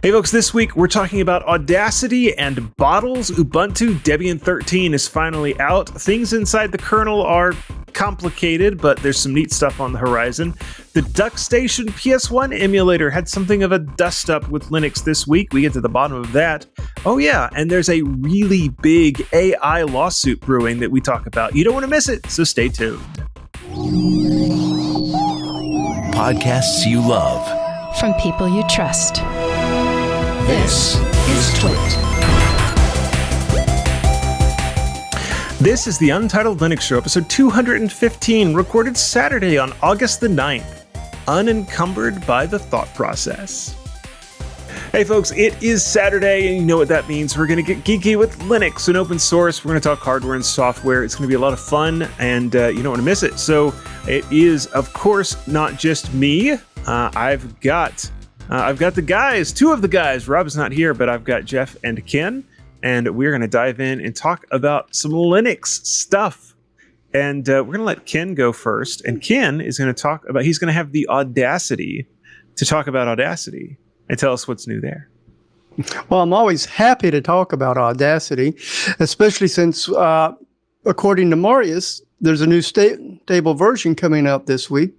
Hey folks, this week we're talking about Audacity and bottles. Ubuntu Debian 13 is finally out. Things inside the kernel are complicated, but there's some neat stuff on the horizon. The Duckstation PS1 emulator had something of a dust-up with Linux this week. We get to the bottom of that. Oh yeah, and there's a really big AI lawsuit brewing that we talk about. You don't want to miss it, so stay tuned. Podcasts you love. From people you trust. This is TWiT. This is the Untitled Linux Show, episode 215, recorded Saturday on August the 9th, unencumbered by the thought process. Hey folks, it is Saturday, and you know what that means. We're going to get geeky with Linux and open source. We're going to talk hardware and software. It's going to be a lot of fun, and you don't want to miss it. So it is, of course, not just me. I've got the guys, two of the guys. Rob's not here, but I've got Jeff and Ken, and we're going to dive in and talk about some Linux stuff. And we're going to let Ken go first. And Ken is going to talk about, he's going to have the audacity to talk about Audacity and tell us what's new there. Well, I'm always happy to talk about Audacity, especially since, according to Marius, there's a new stable version coming out this week.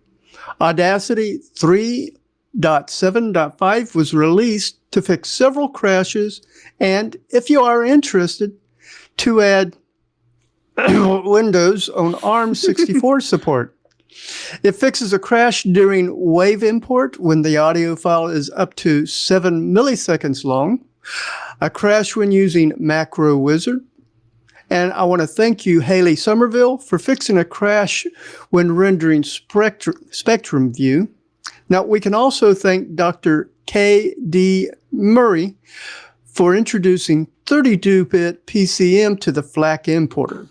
Audacity 3.7.5 was released to fix several crashes, and if you are interested, to add Windows on ARM64 support. It fixes a crash during wave import when the audio file is up to 7 milliseconds long, a crash when using Macro Wizard, and I want to thank you, Haley Somerville, for fixing a crash when rendering Spectrum View. Now, we can also thank Dr. KDE Murray for introducing 32-bit PCM to the FLAC importer.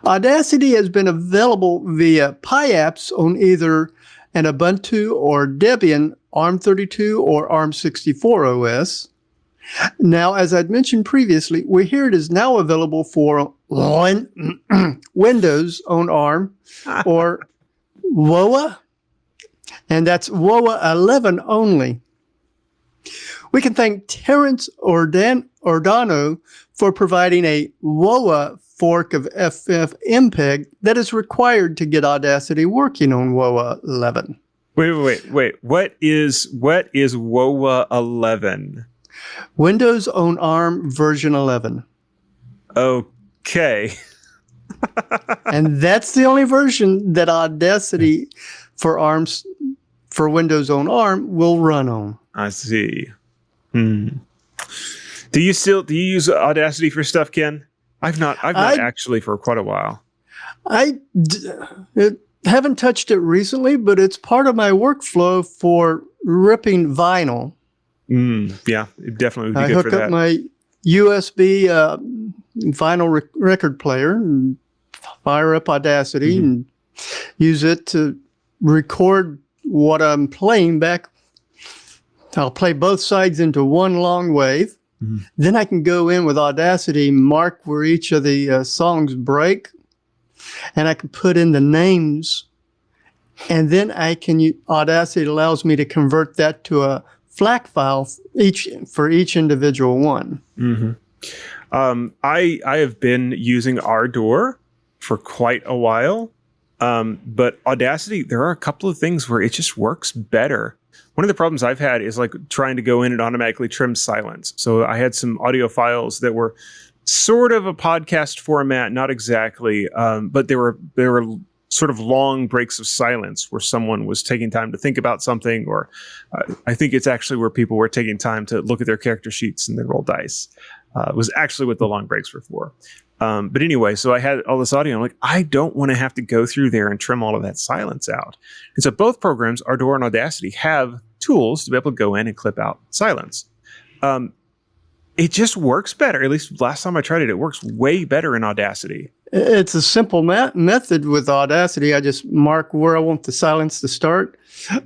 Audacity has been available via PyApps on either an Ubuntu or Debian ARM32 or ARM64 OS. Now, as I'd mentioned previously, we hear it is now available for Windows on ARM or WOA, and that's WOA 11 only. We can thank Terrence Ordano for providing a WOA fork of FFmpeg that is required to get Audacity working on WOA 11. Wait. What is WOA 11? Windows on ARM version 11. Okay. And that's the only version that Audacity for Windows on ARM will run on. I see. Do you use Audacity for stuff, Ken? I've not actually for quite a while. I haven't touched it recently, but it's part of my workflow for ripping vinyl. Yeah, it definitely would be good for that. I hook up my USB vinyl record player and fire up Audacity and use it to record what I'm playing back. I'll play both sides into one long wave. Then I can go in with Audacity, mark where each of the songs break, and I can put in the names. And then Audacity allows me to convert that to a FLAC file for each individual one. I have been using Ardor for quite a while, but Audacity, there are a couple of things where it just works better. One of the problems I've had is like trying to go in and automatically trim silence. So I had some audio files that were sort of a podcast format, not exactly, but they were sort of long breaks of silence where someone was taking time to think about something, or I think it's actually where people were taking time to look at their character sheets and then roll dice. Was actually what the long breaks were for. But anyway, so I had all this audio. I'm like, I don't want to have to go through there and trim all of that silence out. And so both programs, Ardor and Audacity, have tools to be able to go in and clip out silence. It just works better. At least last time I tried it, it works way better in Audacity. It's a simple method with Audacity. I just mark where I want the silence to start,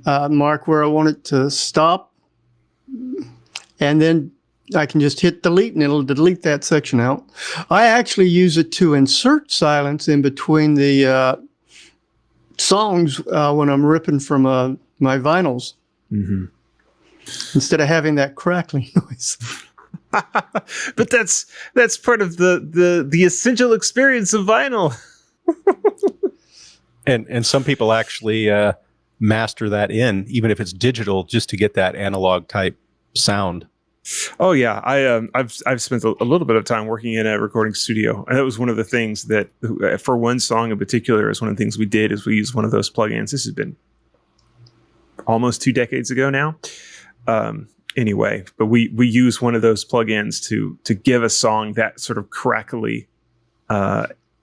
mark where I want it to stop, and then I can just hit delete and it'll delete that section out. I actually use it to insert silence in between the songs when I'm ripping from my vinyls. instead of having that crackling noise. But that's part of the essential experience of vinyl. And some people actually master that in, even if it's digital, just to get that analog type sound. Oh yeah, I've spent a little bit of time working in a recording studio, and that was one of the things that, for one song in particular, is one of the things we did is we used one of those plugins. This has been almost 2 decades ago now. Anyway, but we use one of those plugins to give a song that sort of crackly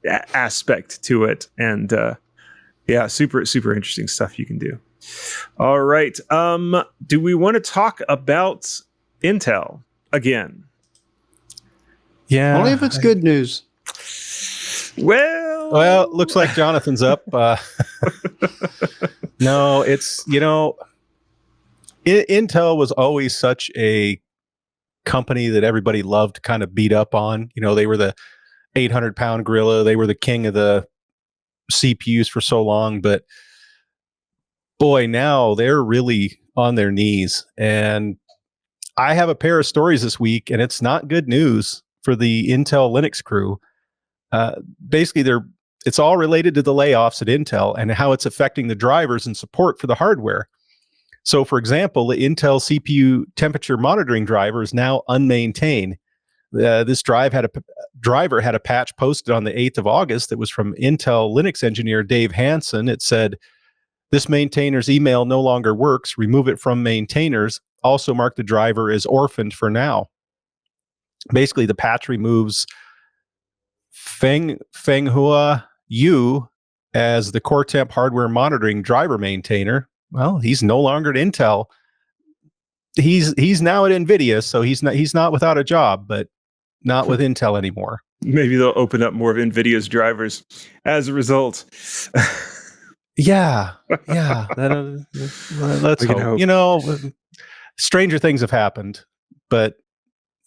aspect to it, and yeah, super interesting stuff you can do. All right, do we want to talk about Intel again? Yeah, Only if it's good news. Well, looks like Jonathan's up. No, it's, Intel was always such a company that everybody loved to kind of beat up on. They were the 800-pound gorilla. They were the king of the CPUs for so long, but boy, now they're really on their knees. And I have a pair of stories this week, and it's not good news for the Intel Linux crew. Basically, it's all related to the layoffs at Intel and how it's affecting the drivers and support for the hardware. So, for example, the Intel CPU temperature monitoring driver is now unmaintained. This driver had a patch posted on the 8th of August that was from Intel Linux engineer Dave Hansen. It said, "This maintainer's email no longer works. Remove it from maintainers. Also mark the driver as orphaned for now." Basically, the patch removes Fenghua Yu as the core temp hardware monitoring driver maintainer. Well, he's no longer at Intel. He's now at NVIDIA, so he's not without a job, but not with Intel anymore. Maybe they'll open up more of NVIDIA's drivers as a result. Yeah. Let's hope. Stranger things have happened, but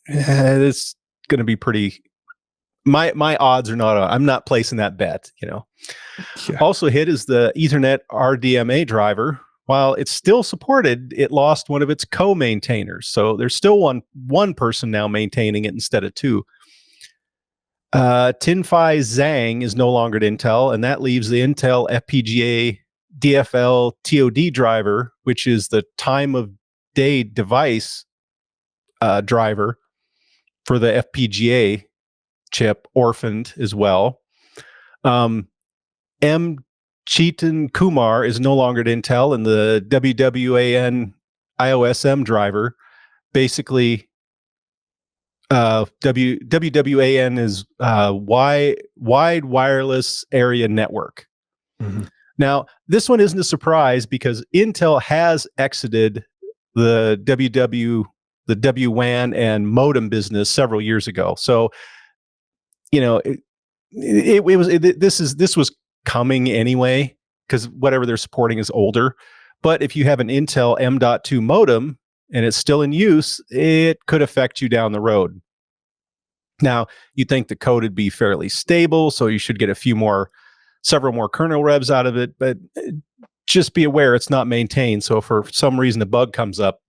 it's going to be pretty. My odds are not on. I'm not placing that bet. Yeah. Also hit is the Ethernet RDMA driver. While it's still supported, it lost one of its co-maintainers. So there's still one person now maintaining it instead of two. Tinfai Zhang is no longer at Intel, and that leaves the Intel FPGA DFL TOD driver, which is the time of day device driver for the FPGA chip, orphaned as well. M. Chetan Kumar is no longer at Intel, and the WWAN IOSM driver, basically, WWAN is Wide Wireless Area Network. Mm-hmm. Now, this one isn't a surprise because Intel has exited the WWAN and modem business several years ago. So, this was coming anyway, because whatever they're supporting is older. But if you have an Intel M.2 modem and it's still in use, it could affect you down the road. Now, you'd think the code would be fairly stable, so you should get several more kernel revs out of it, but just be aware it's not maintained. So if for some reason a bug comes up,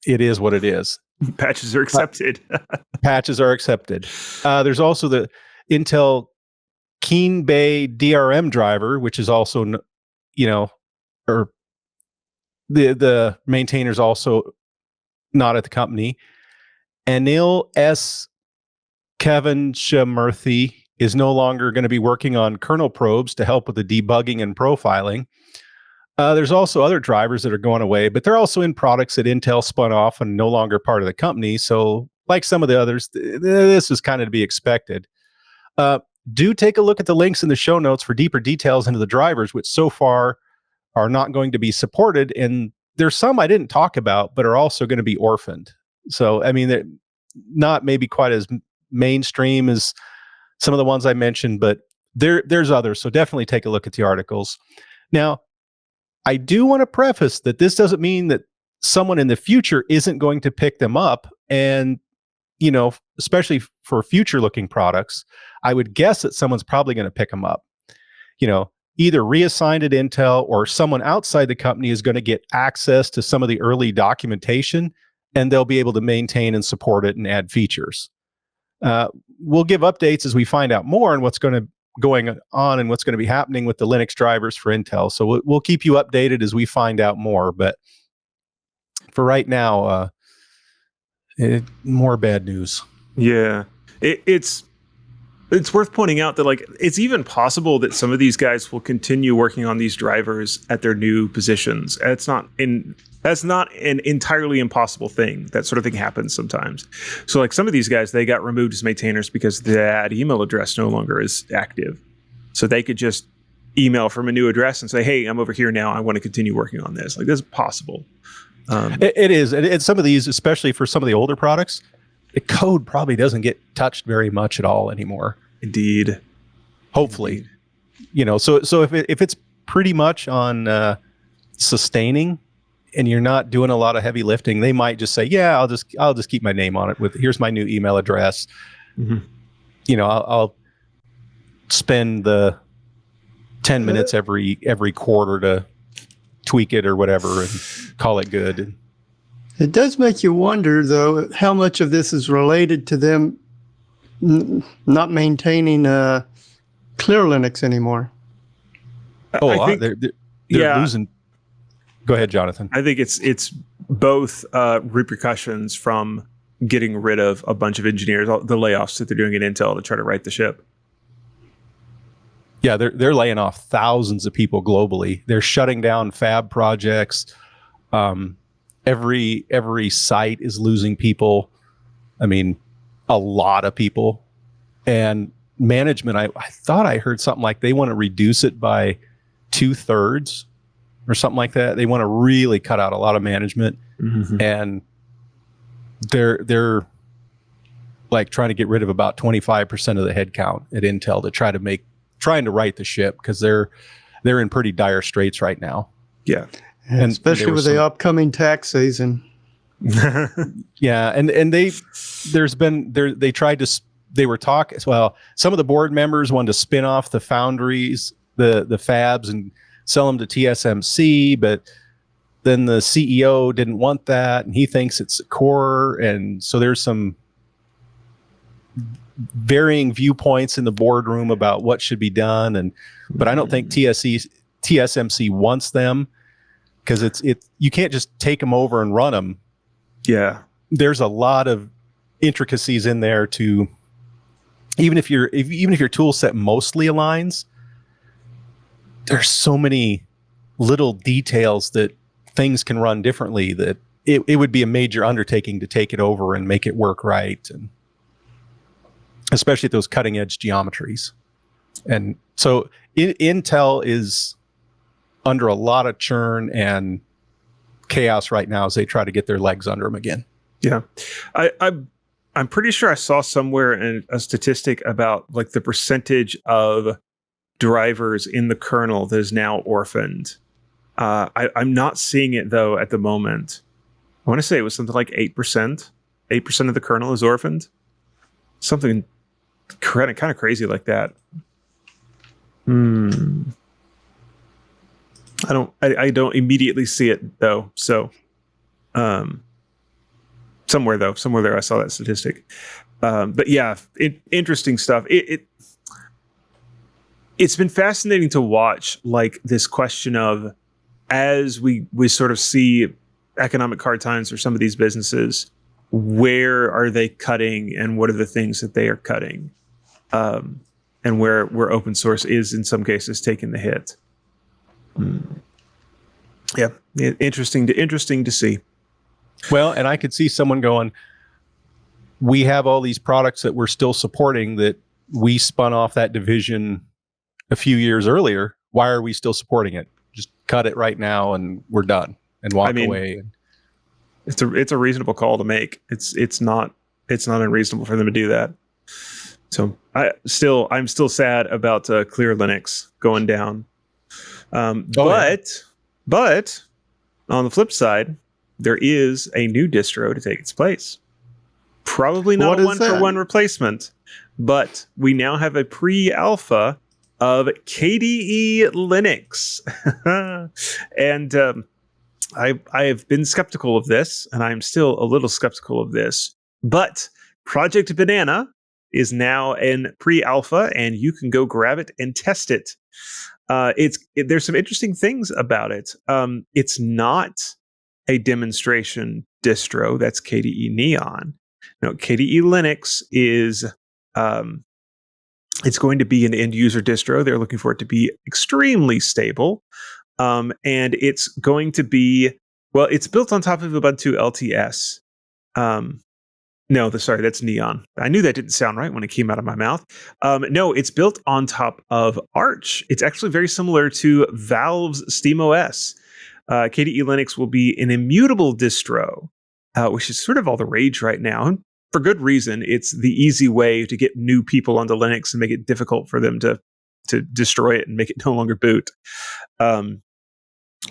it is what it is. Patches are accepted. Patches are accepted. There's also the Intel Keen Bay DRM driver, which is also, or the maintainer's also not at the company. Anil S. Kevanshamurthy is no longer going to be working on kernel probes to help with the debugging and profiling. There's also other drivers that are going away, but they're also in products that Intel spun off and no longer part of the company. So like some of the others, this is kind of to be expected. Do take a look at the links in the show notes for deeper details into the drivers, which so far are not going to be supported. And there's some I didn't talk about, but are also going to be orphaned. So, I mean, they're not maybe quite as mainstream as some of the ones I mentioned, but there's others. So definitely take a look at the articles. Now, I do want to preface that this doesn't mean that someone in the future isn't going to pick them up. And, especially for future looking products, I would guess that someone's probably going to pick them up. either reassigned at Intel or someone outside the company is going to get access to some of the early documentation, and they'll be able to maintain and support it and add features. We'll give updates as we find out more on what's going on and what's going to be happening with the Linux drivers for Intel. So we'll keep you updated as we find out more. But for right now, more bad news. Yeah, it's worth pointing out that like it's even possible that some of these guys will continue working on these drivers at their new positions. That's not an entirely impossible thing. That sort of thing happens sometimes. So like some of these guys, they got removed as maintainers because that email address no longer is active. So they could just email from a new address and say, hey, I'm over here now. I want to continue working on this. Like this is possible. It is. And some of these, especially for some of the older products, the code probably doesn't get touched very much at all anymore. Indeed. Hopefully. Indeed. So if it's pretty much on sustaining and you're not doing a lot of heavy lifting, they might just say, yeah, I'll just keep my name on it with, here's my new email address. Mm-hmm. I'll spend the 10 minutes every quarter to tweak it or whatever and call it good. It does make you wonder, though, how much of this is related to them not maintaining Clear Linux anymore. I think they're losing. Go ahead, Jonathan. I think it's both repercussions from getting rid of a bunch of engineers, the layoffs that they're doing at Intel to try to right the ship. Yeah, they're laying off thousands of people globally. They're shutting down fab projects. Every site is losing people. I mean, a lot of people. And management, I thought I heard something like they want to reduce it by 2/3 or something like that. They want to really cut out a lot of management. Mm-hmm. And they're like trying to get rid of about 25% of the headcount at Intel to trying to right the ship, because they're in pretty dire straits right now. Yeah. And especially with the upcoming tax season. Yeah. And they were talking, well, some of the board members wanted to spin off the foundries, the fabs, and sell them to TSMC, but then the CEO didn't want that, and he thinks it's core. And so there's some varying viewpoints in the boardroom about what should be done, but I don't think TSMC wants them, because you can't just take them over and run them. Yeah, there's a lot of intricacies in there to even if your tool set mostly aligns, there's so many little details that things can run differently that it would be a major undertaking to take it over and make it work right, and especially at those cutting edge geometries. And so Intel is under a lot of churn and chaos right now as they try to get their legs under them again. Yeah. I'm pretty sure I saw somewhere a statistic about like the percentage of drivers in the kernel that is now orphaned. I'm not seeing it though at the moment. I want to say it was something like 8%. 8% of the kernel is orphaned. Something kind of crazy like that. I don't immediately see it though. So, somewhere there I saw that statistic. But yeah, interesting stuff. It's been fascinating to watch, like this question of, as we sort of see economic hard times for some of these businesses, where are they cutting and what are the things that they are cutting? And where open source is in some cases taking the hit. Yeah, interesting to see. Well, and I could see someone going, we have all these products that we're still supporting that we spun off that division a few years earlier. Why are we still supporting it? Just cut it right now and we're done and walk away. It's a reasonable call to make. It's not unreasonable for them to do that. So I'm still sad about Clear Linux going down. But on the flip side, there is a new distro to take its place. Probably not a one-for-one replacement, but we now have a pre-alpha of KDE Linux. And I have been skeptical of this, and I'm still a little skeptical of this. But Project Banana is now in pre-alpha, and you can go grab it and test it. There's some interesting things about it. It's not a demonstration distro. That's KDE Neon. No, KDE Linux is it's going to be an end user distro. They're looking for it to be extremely stable. And it's going to be, well, it's built on top of Ubuntu LTS. Sorry, that's Neon. I knew that didn't sound right when it came out of my mouth. No, it's built on top of Arch. It's actually very similar to Valve's SteamOS. KDE Linux will be an immutable distro, which is sort of all the rage right now. And for good reason. It's the easy way to get new people onto Linux and make it difficult for them to destroy it and make it no longer boot.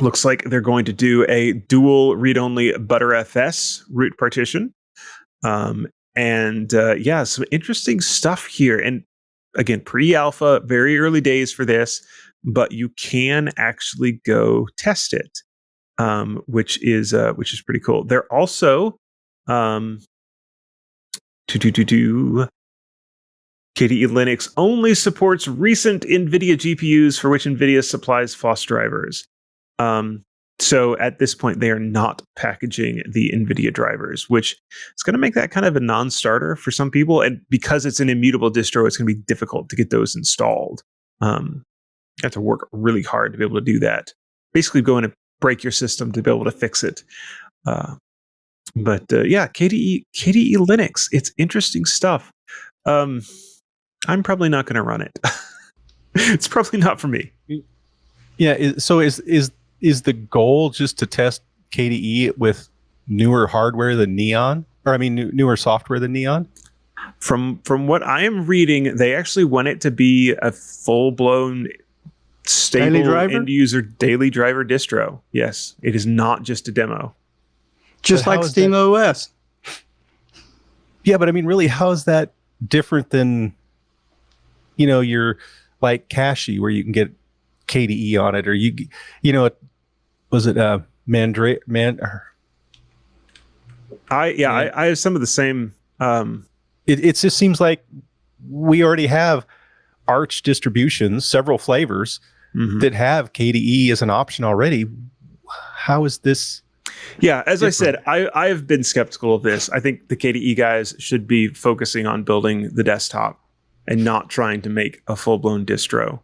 Looks like they're going to do a dual read-only Btrfs root partition. Some interesting stuff here. And again, pre-alpha, very early days for this, but you can actually go test it, which is pretty cool. They're also KDE Linux only supports recent NVIDIA GPUs for which NVIDIA supplies FOSS drivers. So at this point, they are not packaging the NVIDIA drivers, which is going to make that kind of a non-starter for some people. And because it's an immutable distro, it's going to be difficult to get those installed. You have to work really hard to be able to do that. Basically, go in and break your system to be able to fix it. KDE Linux, it's interesting stuff. I'm probably not going to run it. It's probably not for me. Yeah. So is the goal just to test KDE with newer hardware than Neon, or newer software than Neon? From what I am reading, they actually want it to be a full-blown stable end user daily driver distro. Yes, it is not just a demo. Just like SteamOS. Yeah, but really, how is that different than, your like Cashy, where you can get KDE on it, or was it I have some of the same. It just seems like we already have Arch distributions, several flavors that have KDE as an option already. How is this? Yeah, as different? I said, I have been skeptical of this. I think the KDE guys should be focusing on building the desktop and not trying to make a full-blown distro.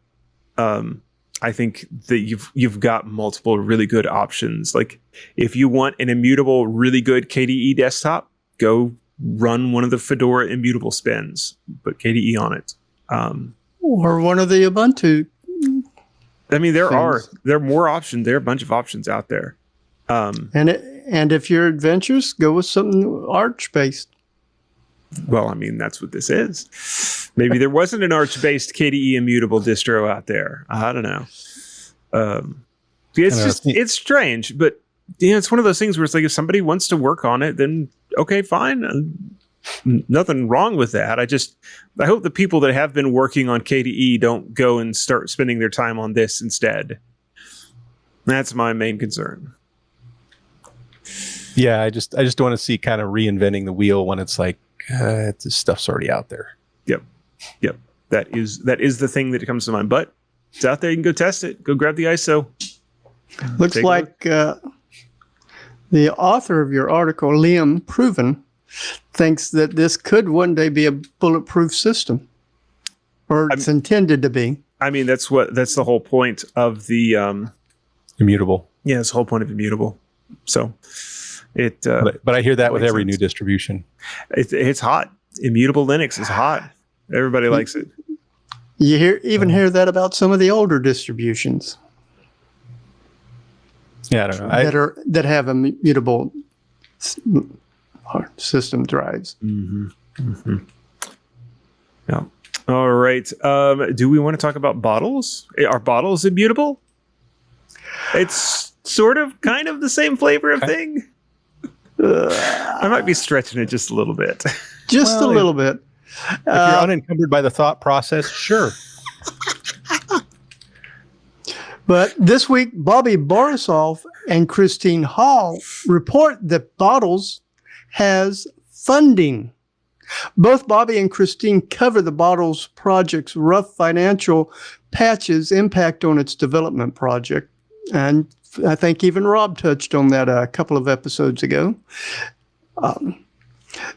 I think that you've got multiple really good options. Like if you want an immutable, really good KDE desktop, go run one of the Fedora immutable spins, put KDE on it. Or one of the Ubuntu. There are more options. There are a bunch of options out there. And if you're adventurous, go with something Arch-based. Well, that's what this is. Maybe there wasn't an Arch-based KDE immutable distro out there. I don't know. It's strange, but it's one of those things where it's like if somebody wants to work on it, then okay, fine. Nothing wrong with that. I hope the people that have been working on KDE don't go and start spending their time on this instead. That's my main concern. Yeah, I just don't want to see kind of reinventing the wheel when it's like this stuff's already out there. Yep. That is the thing that comes to mind. But it's out there. You can go test it. Go grab the ISO. Looks like the author of your article, Liam Proven, thinks that this could one day be a bulletproof system, or it's intended to be. That's the whole point of the immutable. Yeah, it's the whole point of immutable. So it. But I hear that with every new distribution. It's hot. Immutable Linux is hot. Everybody likes it. You hear that about some of the older distributions. Yeah, I don't know. That have immutable system drives. Yeah. All right. Do we want to talk about bottles? Are bottles immutable? It's sort of kind of the same flavor of thing. I might be stretching it just a little bit. Just a little bit. If you're unencumbered by the thought process, sure. But this week, Bobby Borisov and Christine Hall report that Bottles has funding. Both Bobby and Christine cover the Bottles project's rough financial patch's impact on its development project. And I think even Rob touched on that a couple of episodes ago.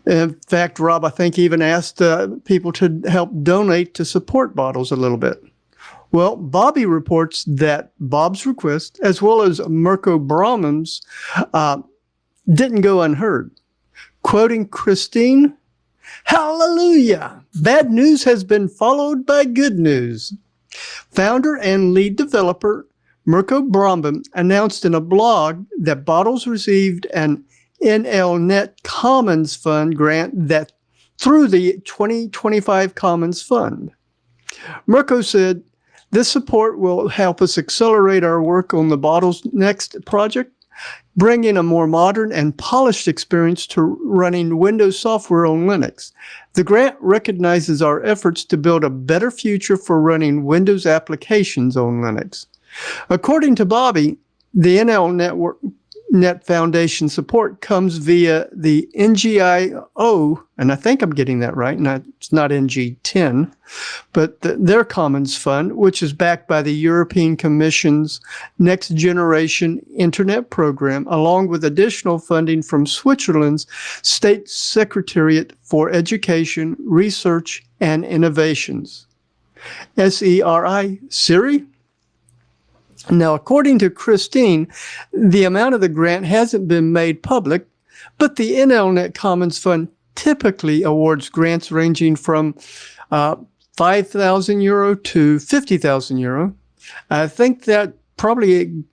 In fact, Rob, I think, even asked people to help donate to support Bottles a little bit. Well, Bobby reports that Bob's request, as well as Mirko Brahman's, didn't go unheard. Quoting Christine, "Hallelujah! Bad news has been followed by good news." Founder and lead developer Mirko Brahman announced in a blog that Bottles received an NLNet Commons Fund grant that through the 2025 Commons Fund. Mirko said, "This support will help us accelerate our work on the Bottles next project, bringing a more modern and polished experience to running Windows software on Linux. The grant recognizes our efforts to build a better future for running Windows applications on Linux." According to Bobby, the NLNet Foundation support comes via the NGIO, and I think I'm getting that right, it's not NG10, but their Commons Fund, which is backed by the European Commission's Next Generation Internet Program, along with additional funding from Switzerland's State Secretariat for Education, Research, and Innovations. SERI, Siri? Now, according to Christine, the amount of the grant hasn't been made public, but the NLNet Commons Fund typically awards grants ranging from 5,000 euro to 50,000 euro. I think that probably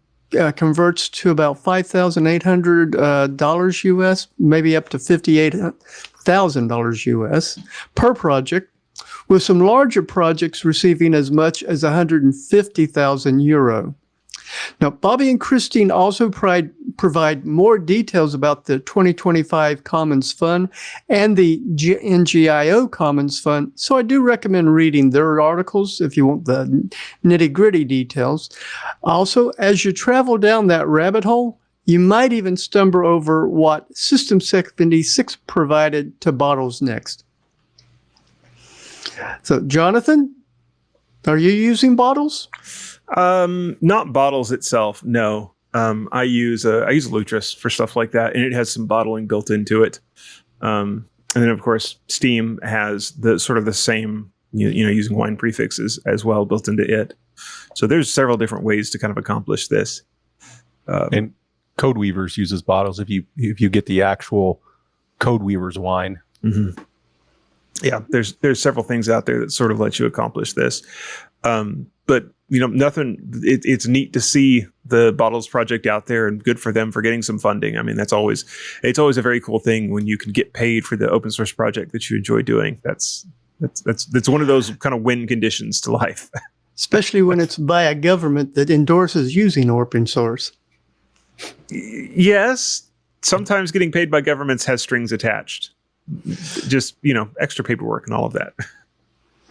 converts to about $5,800 US, maybe up to $58,000 US per project, with some larger projects receiving as much as 150,000 euro. Now, Bobby and Christine also provide more details about the 2025 Commons Fund and the NGIO Commons Fund, so I do recommend reading their articles if you want the nitty-gritty details. Also, as you travel down that rabbit hole, you might even stumble over what System 76 provided to Bottles next. So, Jonathan, are you using Bottles? Not Bottles itself, no. I use Lutris for stuff like that, and it has some bottling built into it. And then, of course, Steam has the sort of the same, using wine prefixes as well built into it. So there's several different ways to kind of accomplish this. And Codeweavers uses Bottles if you get the actual Codeweavers wine. Mm-hmm. Yeah, there's several things out there that sort of let you accomplish this. But nothing. It's neat to see the Bottles project out there, and good for them for getting some funding. I mean, it's always a very cool thing when you can get paid for the open source project that you enjoy doing. That's one of those kind of win conditions to life. Especially when it's by a government that endorses using open source. Yes, sometimes getting paid by governments has strings attached. Just extra paperwork and all of that.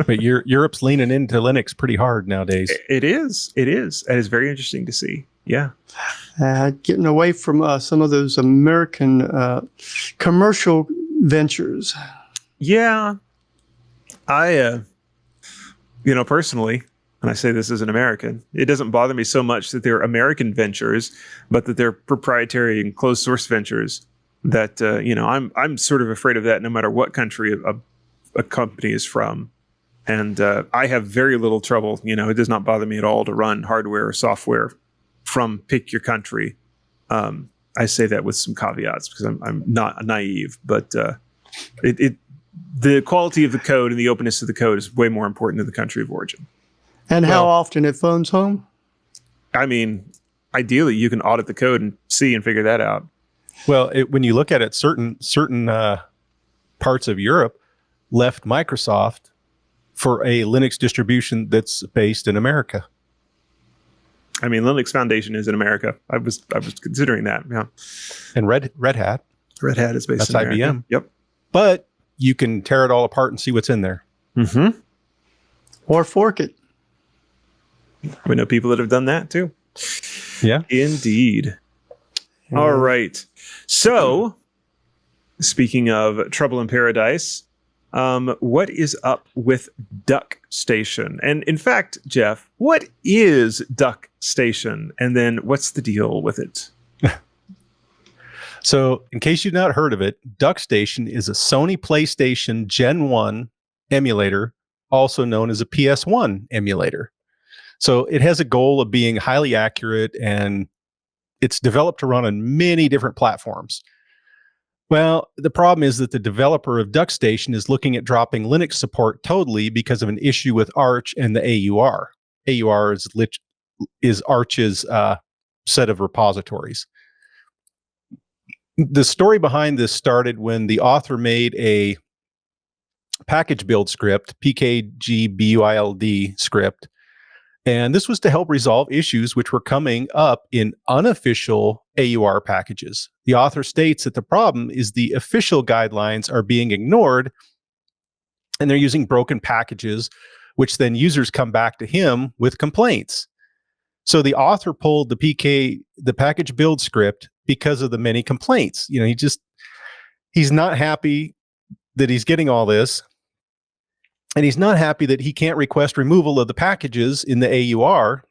But Europe's leaning into Linux pretty hard nowadays. It is. And it's very interesting to see. Yeah. Getting away from some of those American commercial ventures. Yeah. I, personally, and I say this as an American, it doesn't bother me so much that they're American ventures, but that they're proprietary and closed source ventures that, I'm sort of afraid of that no matter what country a company is from. And I have very little trouble. It does not bother me at all to run hardware or software from pick your country. I say that with some caveats because I'm not naive, but the quality of the code and the openness of the code is way more important than the country of origin. And how often it phones home? I mean, ideally, you can audit the code and see and figure that out. Well, when you look at it, certain parts of Europe left Microsoft for a Linux distribution that's based in America. I mean, Linux Foundation is in America. I was considering that. Yeah. And Red Hat. Red Hat is based in America. That's IBM. Yep. But you can tear it all apart and see what's in there. Mm-hmm. Or fork it. We know people that have done that too. Yeah. Indeed. All right. So, speaking of trouble in paradise, what is up with Duckstation? And in fact, Jeff, what is Duckstation? And then what's the deal with it? So, in case you've not heard of it, Duckstation is a Sony PlayStation Gen 1 emulator, also known as a PS1 emulator. So, it has a goal of being highly accurate, and it's developed to run on many different platforms. Well, the problem is that the developer of Duckstation is looking at dropping Linux support totally because of an issue with Arch and the AUR. AUR is Arch's set of repositories. The story behind this started when the author made a package build script, PKGBUILD script, and this was to help resolve issues which were coming up in unofficial AUR packages. The author states that the problem is the official guidelines are being ignored, and they're using broken packages, which then users come back to him with complaints. So the author pulled the package build script because of the many complaints. You know, he's not happy that he's getting all this, and he's not happy that he can't request removal of the packages in the AUR,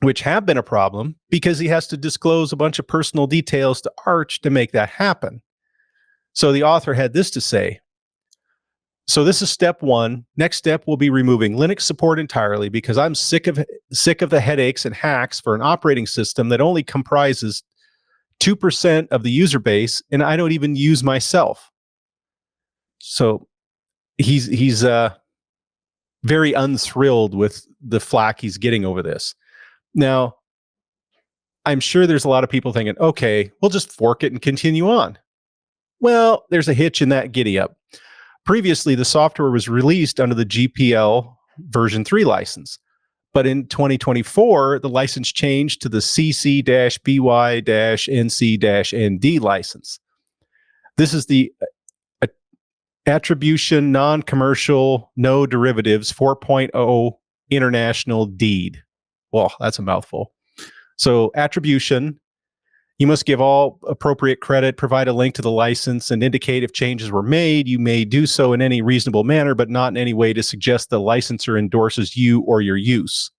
which have been a problem, because he has to disclose a bunch of personal details to Arch to make that happen. So the author had this to say. So this is step one. Next step will be removing Linux support entirely, because I'm sick of the headaches and hacks for an operating system that only comprises 2% of the user base, and I don't even use myself. So he's very unthrilled with the flack he's getting over this. Now, I'm sure there's a lot of people thinking, okay, we'll just fork it and continue on. Well, there's a hitch in that giddy up. Previously, the software was released under the GPL version 3 license. But in 2024, the license changed to the CC-BY-NC-ND license. This is the Attribution Non-Commercial No Derivatives 4.0 International Deed. Well, that's a mouthful. So attribution, you must give all appropriate credit, provide a link to the license, and indicate if changes were made. You may do so in any reasonable manner, but not in any way to suggest the licensor endorses you or your use.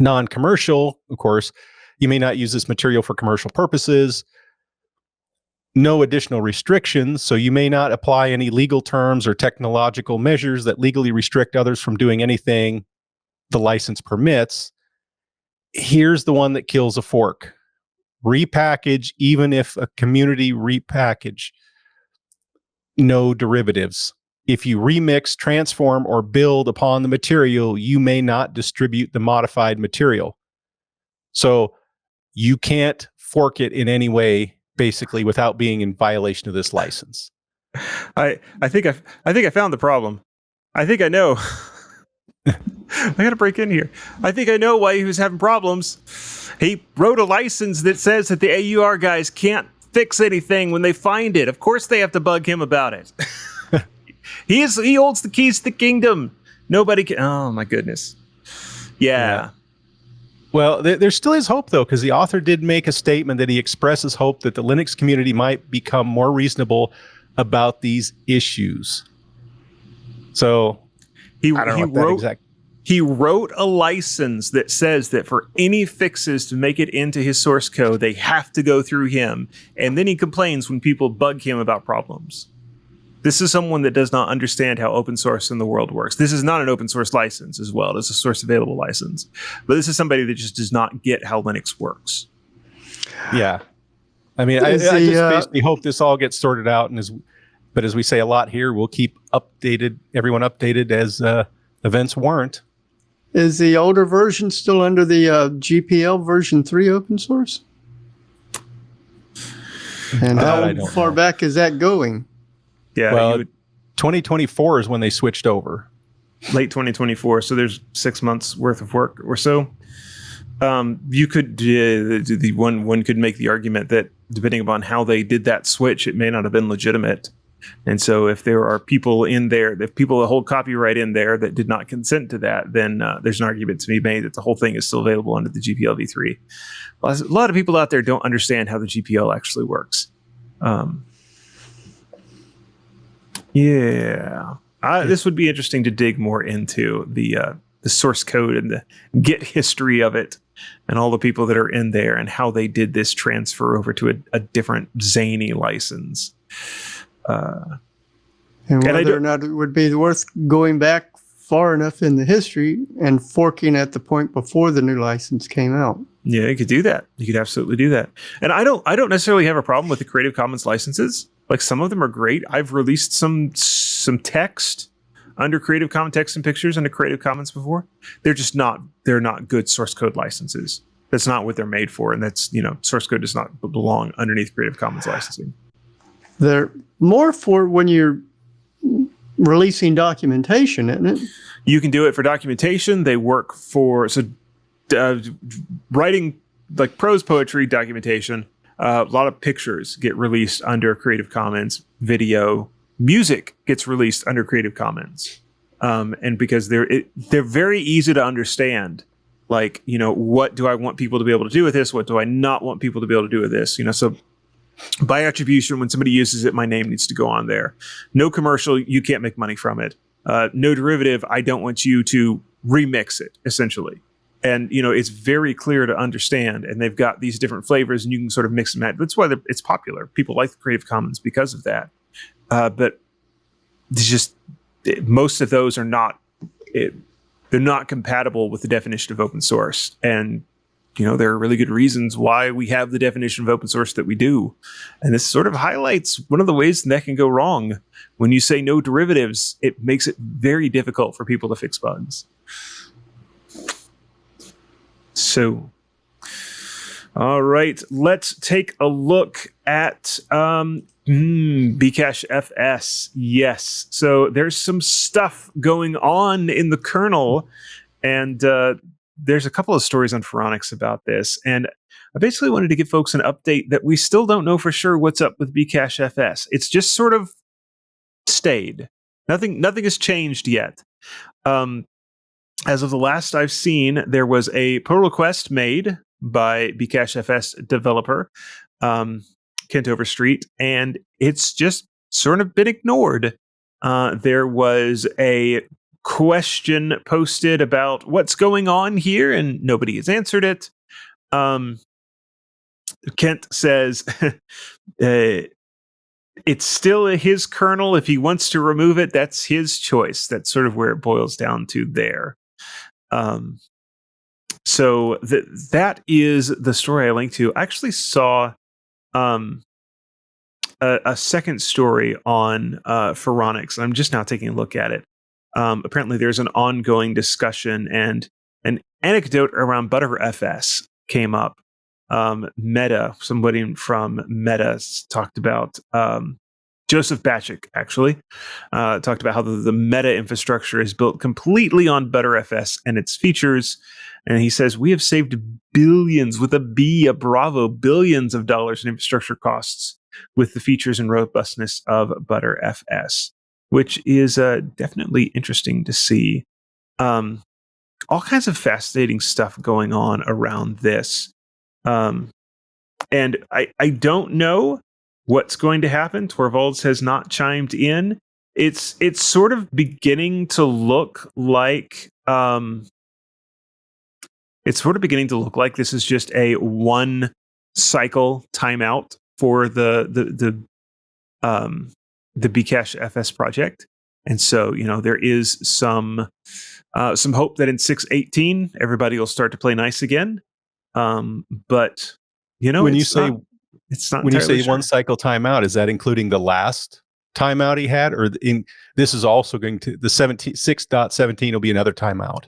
Non-commercial, of course, you may not use this material for commercial purposes. No additional restrictions, so you may not apply any legal terms or technological measures that legally restrict others from doing anything the license permits. Here's the one that kills a fork. Repackage, even if a community repackage. No derivatives. If you remix, transform, or build upon the material, you may not distribute the modified material. So you can't fork it in any way, basically, without being in violation of this license. I think I found the problem. I think I know. I gotta break in here. I think I know why he was having problems. He wrote a license that says that the AUR guys can't fix anything when they find it. Of course they have to bug him about it. He holds the keys to the kingdom. Nobody can. Oh my goodness. Yeah. Well, there still is hope, though, because the author did make a statement that he expresses hope that the Linux community might become more reasonable about these issues. So He wrote a license that says that for any fixes to make it into his source code, they have to go through him. And then he complains when people bug him about problems. This is someone that does not understand how open source in the world works. This is not an open source license as well. It's a source available license. But this is somebody that just does not get how Linux works. Yeah. I mean, I just basically hope this all gets sorted out. But as we say a lot here, we'll keep everyone updated as events warrant. Is the older version still under the GPL version 3 open source? And how far back is that going? Yeah, well, 2024 is when they switched over. Late 2024, so there's 6 months worth of work or so. You could one could make the argument that depending upon how they did that switch, it may not have been legitimate. And so if there are people in there, if people that hold copyright in there that did not consent to that, then there's an argument to be made that the whole thing is still available under the GPL v3. A lot of people out there don't understand how the GPL actually works. This would be interesting to dig more into the source code and the Git history of it, and all the people that are in there and how they did this transfer over to a different zany license. And whether or not it would be worth going back far enough in the history and forking at the point before the new license came out. Yeah, you could do that. You could absolutely do that. And I don't necessarily have a problem with the Creative Commons licenses. Like, some of them are great. I've released some text under Creative Commons, text and pictures under Creative Commons before. They're not good source code licenses. That's not what they're made for. And that's, source code does not belong underneath Creative Commons licensing. They're more for when you're releasing documentation, isn't it? You can do it for documentation. They work for writing like prose poetry documentation. A lot of pictures get released under Creative Commons. Video, music gets released under Creative Commons, and because they're very easy to understand. Like, what do I want people to be able to do with this? What do I not want people to be able to do with this? So by attribution, when somebody uses it, my name needs to go on there. No commercial, you can't make money from it. No derivative, I don't want you to remix it, essentially. And, it's very clear to understand. And they've got these different flavors, and you can sort of mix and match. That's why it's popular. People like the Creative Commons because of that. But it's just, most of those are not, they're not compatible with the definition of open source. And, there are really good reasons why we have the definition of open source that we do. And this sort of highlights one of the ways that can go wrong. When you say no derivatives, it makes it very difficult for people to fix bugs. So, all right, let's take a look at Bcash FS. Yes, so there's some stuff going on in the kernel, and there's a couple of stories on Phoronix about this. And I basically wanted to give folks an update that we still don't know for sure what's up with Bcash FS. It's just sort of stayed. Nothing has changed yet. As of the last I've seen, there was a pull request made by Bcash FS developer, Kent Overstreet, and it's just sort of been ignored. There was a question posted about what's going on here, and nobody has answered it. Kent says it's still his kernel. If he wants to remove it, that's his choice. That's sort of where it boils down to there. So that is the story I linked to. I actually saw a second story on Phoronix, and I'm just now taking a look at it. Apparently, there's an ongoing discussion, and an anecdote around Butterfs came up. Somebody from Meta talked about Joseph Batchik, actually, talked about how the Meta infrastructure is built completely on Butterfs and its features. And he says, we have saved billions, with a B, a Bravo, billions of dollars in infrastructure costs with the features and robustness of Butterfs, which is definitely interesting to see. All kinds of fascinating stuff going on around this. And I don't know what's going to happen. Torvalds has not chimed in. It's sort of beginning to look like this is just a one cycle timeout for the Bcash FS project. And so, there is some hope that in 6.18 everybody will start to play nice again. But when you say one cycle timeout, is that including the last timeout he had, or this is also going to the 6.17 will be another timeout?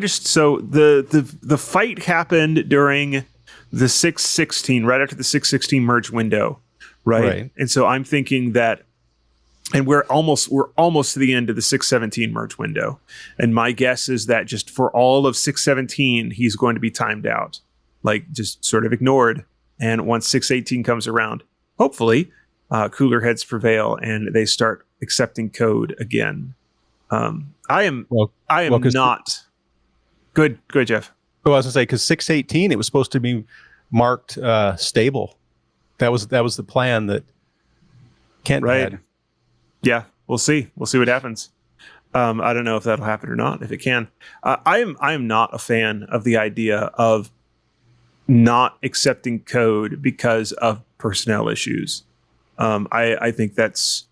So the fight happened during the 6.16, right after the 6.16 merge window, right? And so I'm thinking that, and we're almost to the end of the 6.17 merge window, and my guess is that just for all of 6.17, he's going to be timed out, like just sort of ignored. And once 6.18 comes around, hopefully cooler heads prevail and they start accepting code again. I am not good. Good, Jeff. Well, I was gonna say, because 6.18, it was supposed to be marked stable. That was the plan that Kent had. Yeah, we'll see. We'll see what happens. I don't know if that'll happen or not. If it can, I am not a fan of the idea of not accepting code because of personnel issues. I think it's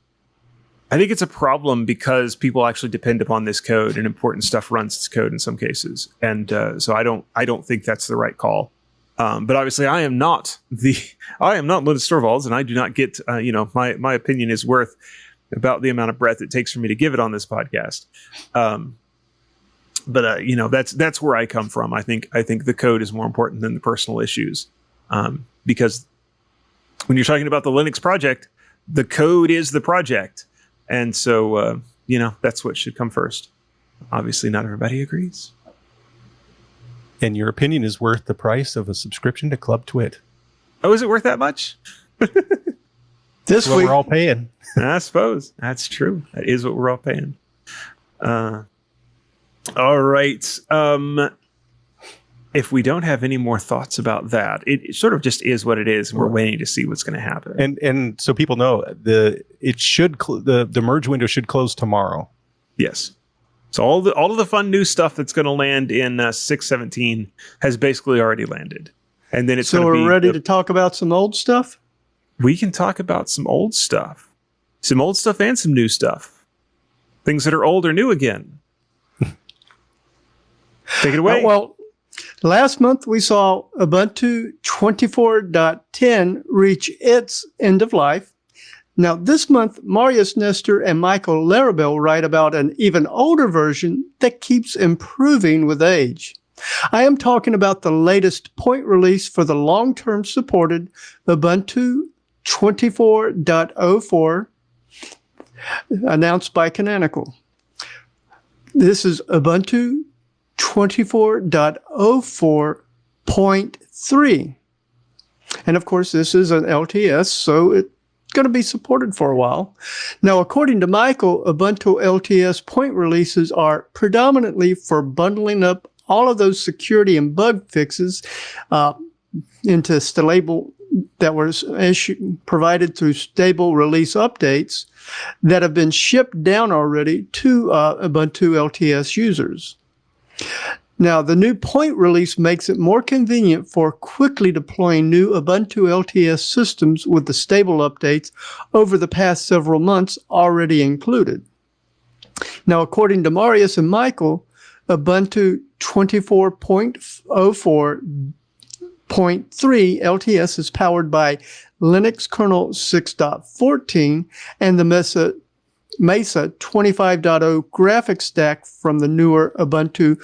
a problem because people actually depend upon this code and important stuff runs its code in some cases. And so I don't think that's the right call. But obviously I am not Linus Torvalds, and I do not get, my opinion is worth about the amount of breath it takes for me to give it on this podcast. But that's where I come from. I think the code is more important than the personal issues. Because when you're talking about the Linux project, the code is the project. And so, that's what should come first. Obviously, not everybody agrees. And your opinion is worth the price of a subscription to Club TWiT. Oh, is it worth that much? This What week, we're all paying. I suppose that's true. That is what we're all paying. All right. If we don't have any more thoughts about that, it sort of just is what it is, and we're waiting to see what's going to happen. And so people know the merge window should close tomorrow. Yes. So all of the fun new stuff that's going to land in 6.17 has basically already landed, and then it's so we're ready to talk about some old stuff. We can talk about some old stuff and some new stuff, things that are old or new again. Take it away. Well, last month we saw Ubuntu 24.10 reach its end of life. Now, this month, Marius Nestor and Michael Larabelle write about an even older version that keeps improving with age. I am talking about the latest point release for the long-term supported Ubuntu 24.04 announced by Canonical. This is Ubuntu 24.04.3. And of course, this is an LTS, so it's going to be supported for a while. Now, according to Michael, Ubuntu LTS point releases are predominantly for bundling up all of those security and bug fixes into stable that were provided through stable release updates that have been shipped down already to Ubuntu LTS users. Now, the new point release makes it more convenient for quickly deploying new Ubuntu LTS systems with the stable updates over the past several months already included. Now, according to Marius and Michael, Ubuntu 24.04.3 LTS is powered by Linux kernel 6.14 and the Mesa 25.0 graphics stack from the newer Ubuntu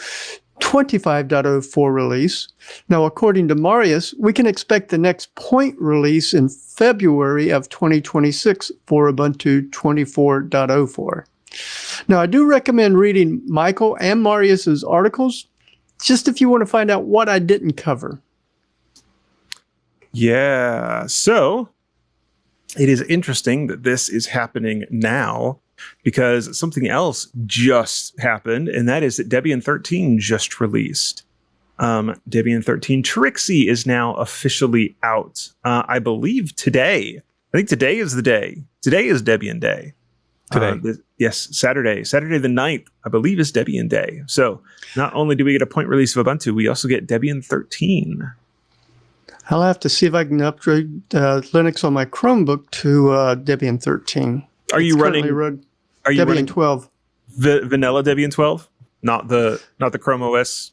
25.04 release. Now, according to Marius, we can expect the next point release in February of 2026 for Ubuntu 24.04. Now, I do recommend reading Michael and Marius's articles, just if you want to find out what I didn't cover. Yeah, so it is interesting that this is happening now because something else just happened, and that is that Debian 13 just released. Debian 13 Trixie is now officially out. I believe today. I think today is the day. Today is Debian Day. Today. Yes, Saturday. Saturday the 9th, I believe, is Debian Day. So not only do we get a point release of Ubuntu, we also get Debian 13. I'll have to see if I can upgrade Linux on my Chromebook to Debian 13. Are you running Debian 12? Vanilla Debian 12? Not the Chrome OS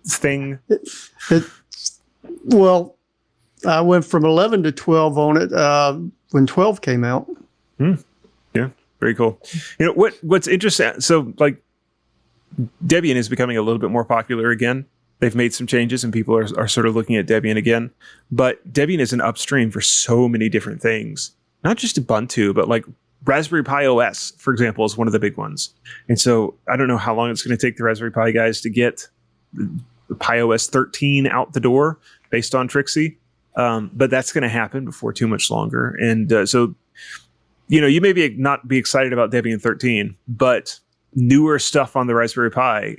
thing? Well, I went from 11 to 12 on it when 12 came out. Yeah, very cool. You know what's interesting? So, like, Debian is becoming a little bit more popular again. They've made some changes and people are sort of looking at Debian again. But Debian is an upstream for so many different things. Not just Ubuntu, but like Raspberry Pi OS, for example, is one of the big ones. And so I don't know how long it's going to take the Raspberry Pi guys to get the Pi OS 13 out the door based on Trixie. But that's going to happen before too much longer. And so you may not be excited about Debian 13, but newer stuff on the Raspberry Pi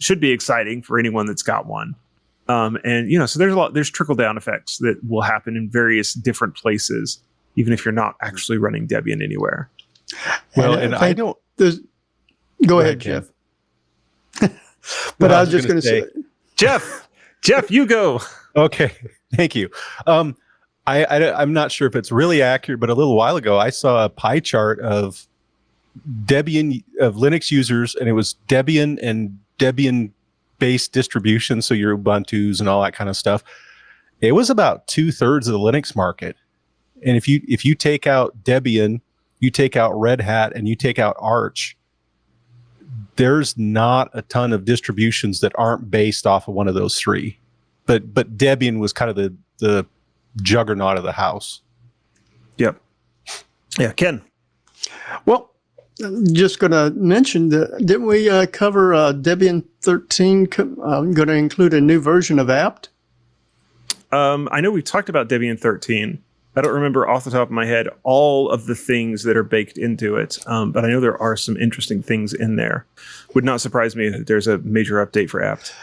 should be exciting for anyone that's got one. And so there's trickle down effects that will happen in various different places, even if you're not actually running Debian anywhere. Well, and I don't. Go ahead, Jeff. But I was just going to say, Jeff, you go. Okay, thank you. I'm not sure if it's really accurate, but a little while ago, I saw a pie chart of Linux users, and it was Debian and Debian-based distributions, so your Ubuntu's and all that kind of stuff. It was about 2/3 of the Linux market, and if you take out Debian, you take out Red Hat, and you take out Arch, there's not a ton of distributions that aren't based off of one of those three. But Debian was kind of the juggernaut of the house. Yep. Yeah, Ken. Well, I'm just going to mention that didn't we cover Debian 13 going to include a new version of apt? I know we talked about Debian 13. I don't remember off the top of my head all of the things that are baked into it, but I know there are some interesting things in there. Would not surprise me if there's a major update for apt.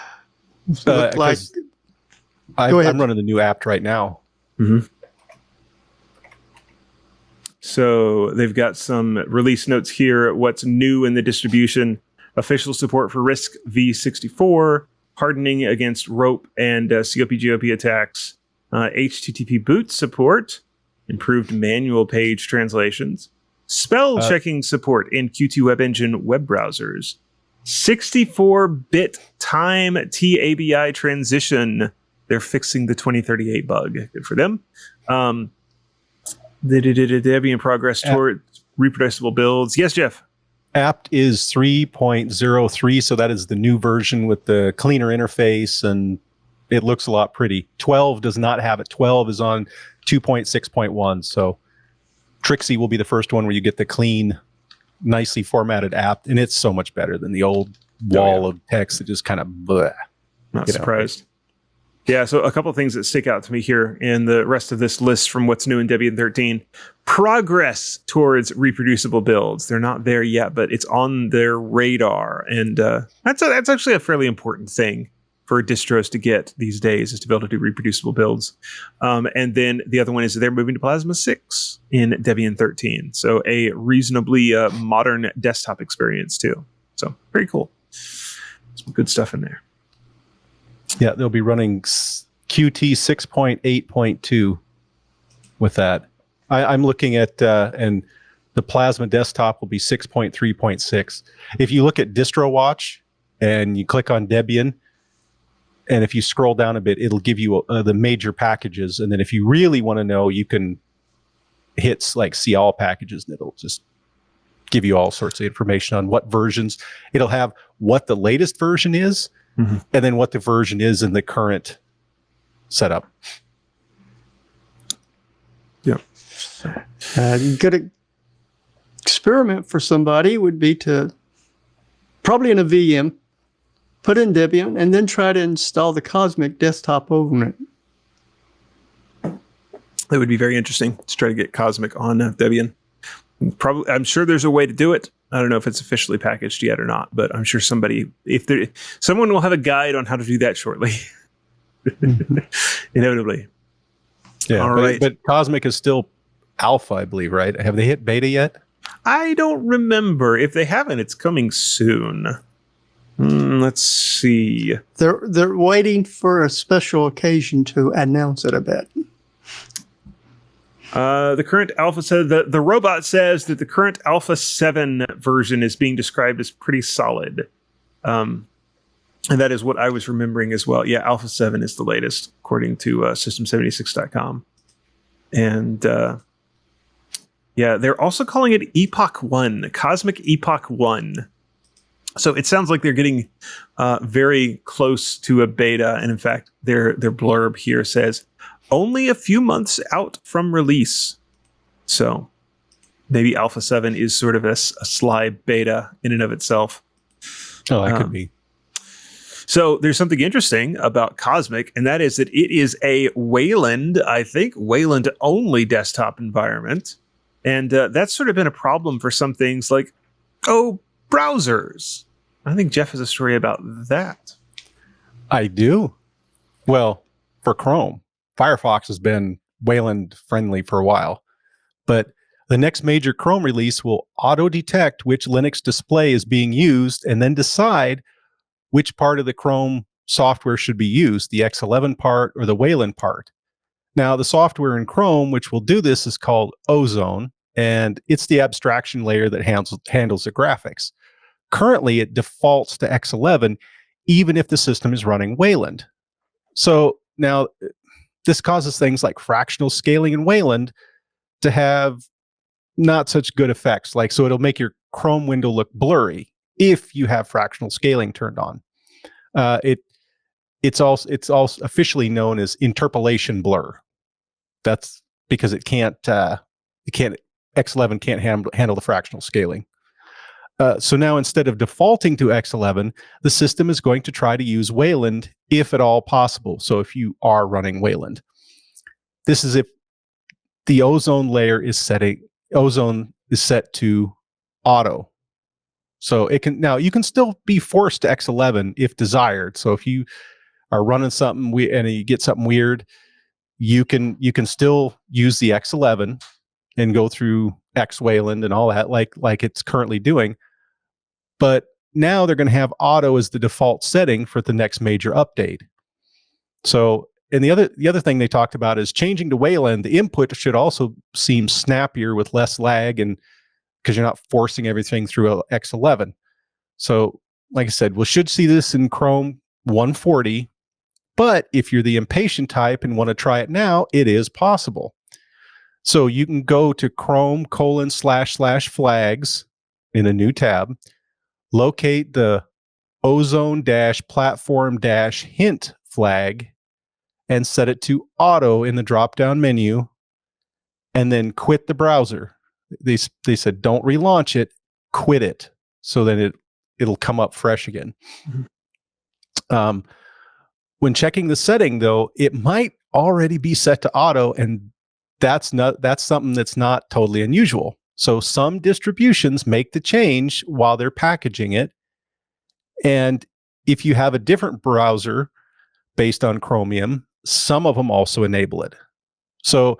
I'm running the new apt right now. Mm-hmm. So they've got some release notes here. What's new in the distribution? Official support for RISC v64, hardening against rope and COP/GOP attacks, HTTP boot support, improved manual page translations, spell checking support in Qt Web Engine web browsers, 64-bit time TABI transition. They're fixing the 2038 bug. Good for them. They did a Debian progress toward reproducible builds. Yes, Jeff. apt is 3.03, so that is the new version with the cleaner interface, and it looks a lot pretty. 12 does not have it. 12 is on 2.6.1, so Trixie will be the first one where you get the clean, nicely formatted apt, and it's so much better than the old wall of text that just kind of bleh. Not surprised. Yeah, so a couple of things that stick out to me here in the rest of this list from what's new in Debian 13. Progress towards reproducible builds. They're not there yet, but it's on their radar. And that's actually a fairly important thing for distros to get these days, is to be able to do reproducible builds. And then the other one is they're moving to Plasma 6 in Debian 13. So a reasonably modern desktop experience too. So very cool. Some good stuff in there. Yeah, they'll be running Qt 6.8.2 with that. I'm looking at, and the Plasma desktop will be 6.3.6. If you look at DistroWatch and you click on Debian, and if you scroll down a bit, it'll give you the major packages. And then if you really want to know, you can hit like see all packages, and it'll just give you all sorts of information on what versions. It'll have what the latest version is, and then what the version is in the current setup. Yeah. Good experiment for somebody would be to probably in a VM, put in Debian, and then try to install the Cosmic desktop over it. That would be very interesting to try to get Cosmic on Debian. Probably, I'm sure there's a way to do it. I don't know if it's officially packaged yet or not, but I'm sure someone will have a guide on how to do that shortly. Inevitably. Yeah. All right. But Cosmic is still alpha, I believe, right? Have they hit beta yet? I don't remember. If they haven't, it's coming soon. Let's see. They're waiting for a special occasion to announce it a bit. The current alpha says the robot says that the current alpha 7 version is being described as pretty solid. And that is what I was remembering as well. Yeah, alpha 7 is the latest, according to system76.com. And yeah, they're also calling it Epoch 1, Cosmic Epoch 1. So it sounds like they're getting very close to a beta. And in fact, their blurb here says, only a few months out from release. So maybe Alpha 7 is sort of a sly beta in and of itself. Oh, that could be. So there's something interesting about Cosmic, and that is that it is a Wayland only desktop environment. And that's sort of been a problem for some things like, browsers. I think Jeff has a story about that. I do. Well, for Chrome, Firefox has been Wayland friendly for a while, but the next major Chrome release will auto-detect which Linux display is being used and then decide which part of the Chrome software should be used, the X11 part or the Wayland part. Now, the software in Chrome, which will do this, is called Ozone, and it's the abstraction layer that handles the graphics. Currently, it defaults to X11, even if the system is running Wayland. So now, this causes things like fractional scaling in Wayland to have not such good effects. Like, so it'll make your Chrome window look blurry if you have fractional scaling turned on. It's also officially known as interpolation blur. That's because X11 can't handle the fractional scaling. So now, instead of defaulting to X11, the system is going to try to use Wayland if at all possible. So if you are running Wayland, this is if the Ozone layer is set to auto. So you can still be forced to X11 if desired. So if you are running something and you get something weird, you can still use the X11 and go through X Wayland and all that like it's currently doing. But now they're going to have auto as the default setting for the next major update. So, and the other thing they talked about is changing to Wayland. The input should also seem snappier with less lag, and because you're not forcing everything through X11. So, like I said, we should see this in Chrome 140. But if you're the impatient type and want to try it now, it is possible. So you can go to Chrome://flags in a new tab, locate the ozone-platform-hint flag, and set it to auto in the drop-down menu, and then quit the browser. They said don't relaunch it, quit it, so then it'll come up fresh again. Mm-hmm. When checking the setting, though, it might already be set to auto, and that's something that's not totally unusual. So some distributions make the change while they're packaging it, and if you have a different browser based on Chromium, some of them also enable it. So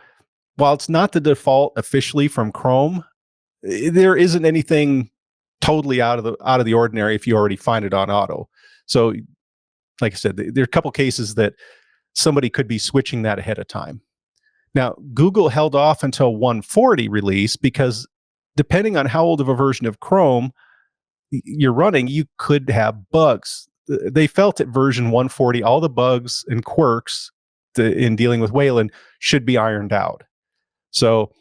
while it's not the default officially from Chrome, there isn't anything totally out of the ordinary if you already find it on auto. So, like I said, there are a couple cases that somebody could be switching that ahead of time. Now, Google held off until 140 release because depending on how old of a version of Chrome you're running, you could have bugs. They felt at version 140, all the bugs and quirks in dealing with Wayland should be ironed out. So,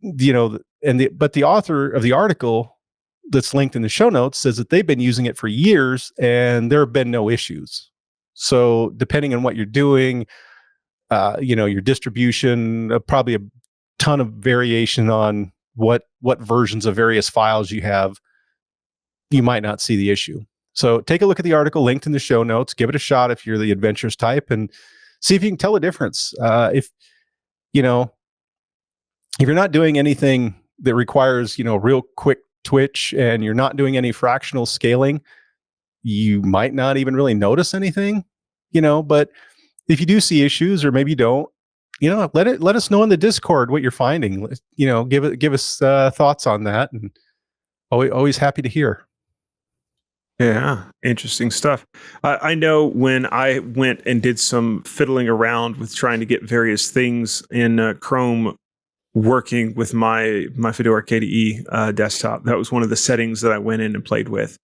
but the author of the article that's linked in the show notes says that they've been using it for years and there have been no issues. So depending on what you're doing, your distribution, probably a ton of variation on what versions of various files you have, you might not see the issue. So take a look at the article linked in the show notes, give it a shot if you're the adventurous type, and see if you can tell a difference. If you're not doing anything that requires, real quick twitch and you're not doing any fractional scaling, you might not even really notice anything, but if you do see issues, or maybe you don't, let us know in the Discord what you're finding. Give us thoughts on that, and always happy to hear. Yeah, interesting stuff. I know when I went and did some fiddling around with trying to get various things in Chrome working with my Fedora KDE desktop, that was one of the settings that I went in and played with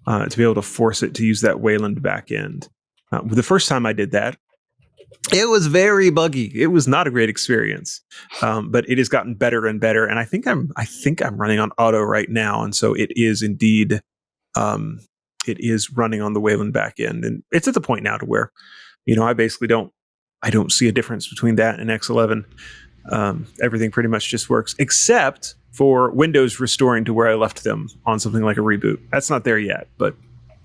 to be able to force it to use that Wayland backend. The first time I did that, it was very buggy. It was not a great experience, but it has gotten better and better. And I think I'm running on auto right now, and so it is indeed. It is running on the Wayland backend, and it's at the point now to where, I basically don't see a difference between that and X11. Everything pretty much just works, except for Windows restoring to where I left them on something like a reboot. That's not there yet, but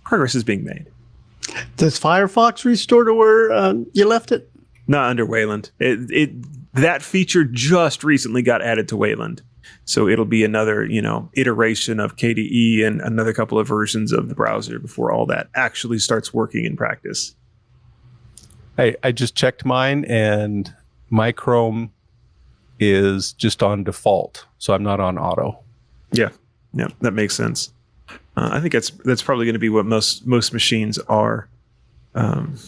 progress is being made. Does Firefox restore to where you left it? Not under Wayland. That feature just recently got added to Wayland. So it'll be another, iteration of KDE and another couple of versions of the browser before all that actually starts working in practice. Hey, I just checked mine, and my Chrome is just on default, so I'm not on auto. Yeah, that makes sense. I think that's probably going to be what most machines are. But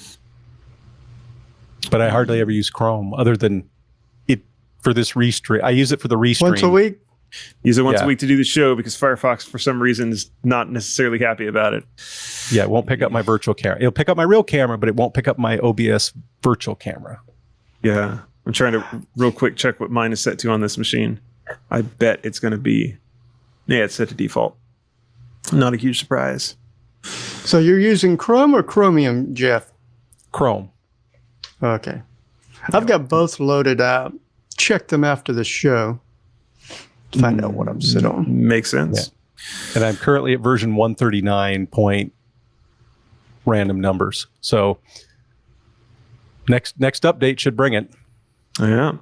I hardly ever use Chrome other than it for this restream. I use it for the restream. Once a week? Use it once a week to do the show because Firefox, for some reason, is not necessarily happy about it. Yeah, it won't pick up my virtual camera. It'll pick up my real camera, but it won't pick up my OBS virtual camera. Yeah. I'm trying to real quick check what mine is set to on this machine. I bet it's going to be... Yeah, it's set to default. Not a huge surprise. So you're using Chrome or Chromium, Jeff? Chrome. Okay. I've got both loaded out. Check them after the show to find out what I'm sitting on. Makes sense. Yeah. And I'm currently at version 139 point random numbers. So next update should bring it. Yeah.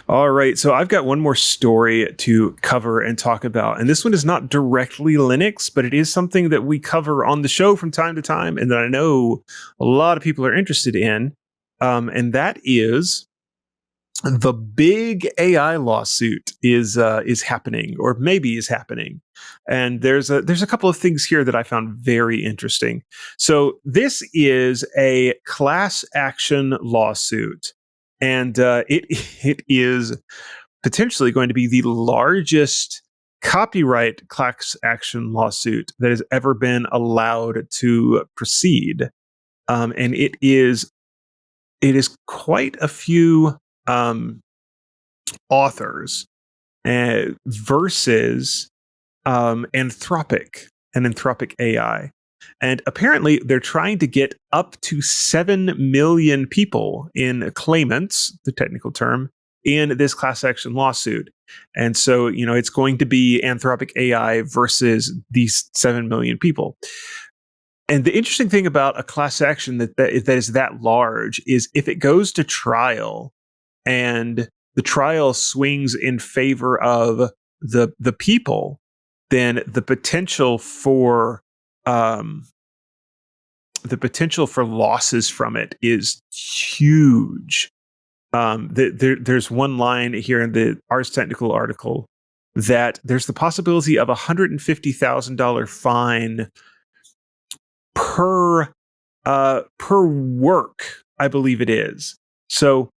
All right. So I've got one more story to cover and talk about. And this one is not directly Linux, but it is something that we cover on the show from time to time and that I know a lot of people are interested in. And that is the big AI lawsuit is happening, or maybe is happening. And there's a couple of things here that I found very interesting. So this is a class action lawsuit. And it is potentially going to be the largest copyright class action lawsuit that has ever been allowed to proceed. And it is quite a few authors versus Anthropic and Anthropic AI. And apparently they're trying to get up to 7 million people in claimants, the technical term, in this class action lawsuit. And so, it's going to be Anthropic AI versus these 7 million people. And the interesting thing about a class action that is that large is if it goes to trial and the trial swings in favor of the people, then the potential for losses from it is huge. There's one line here in the Ars Technical article that there's the possibility of $150,000 fine per work, I believe it is. So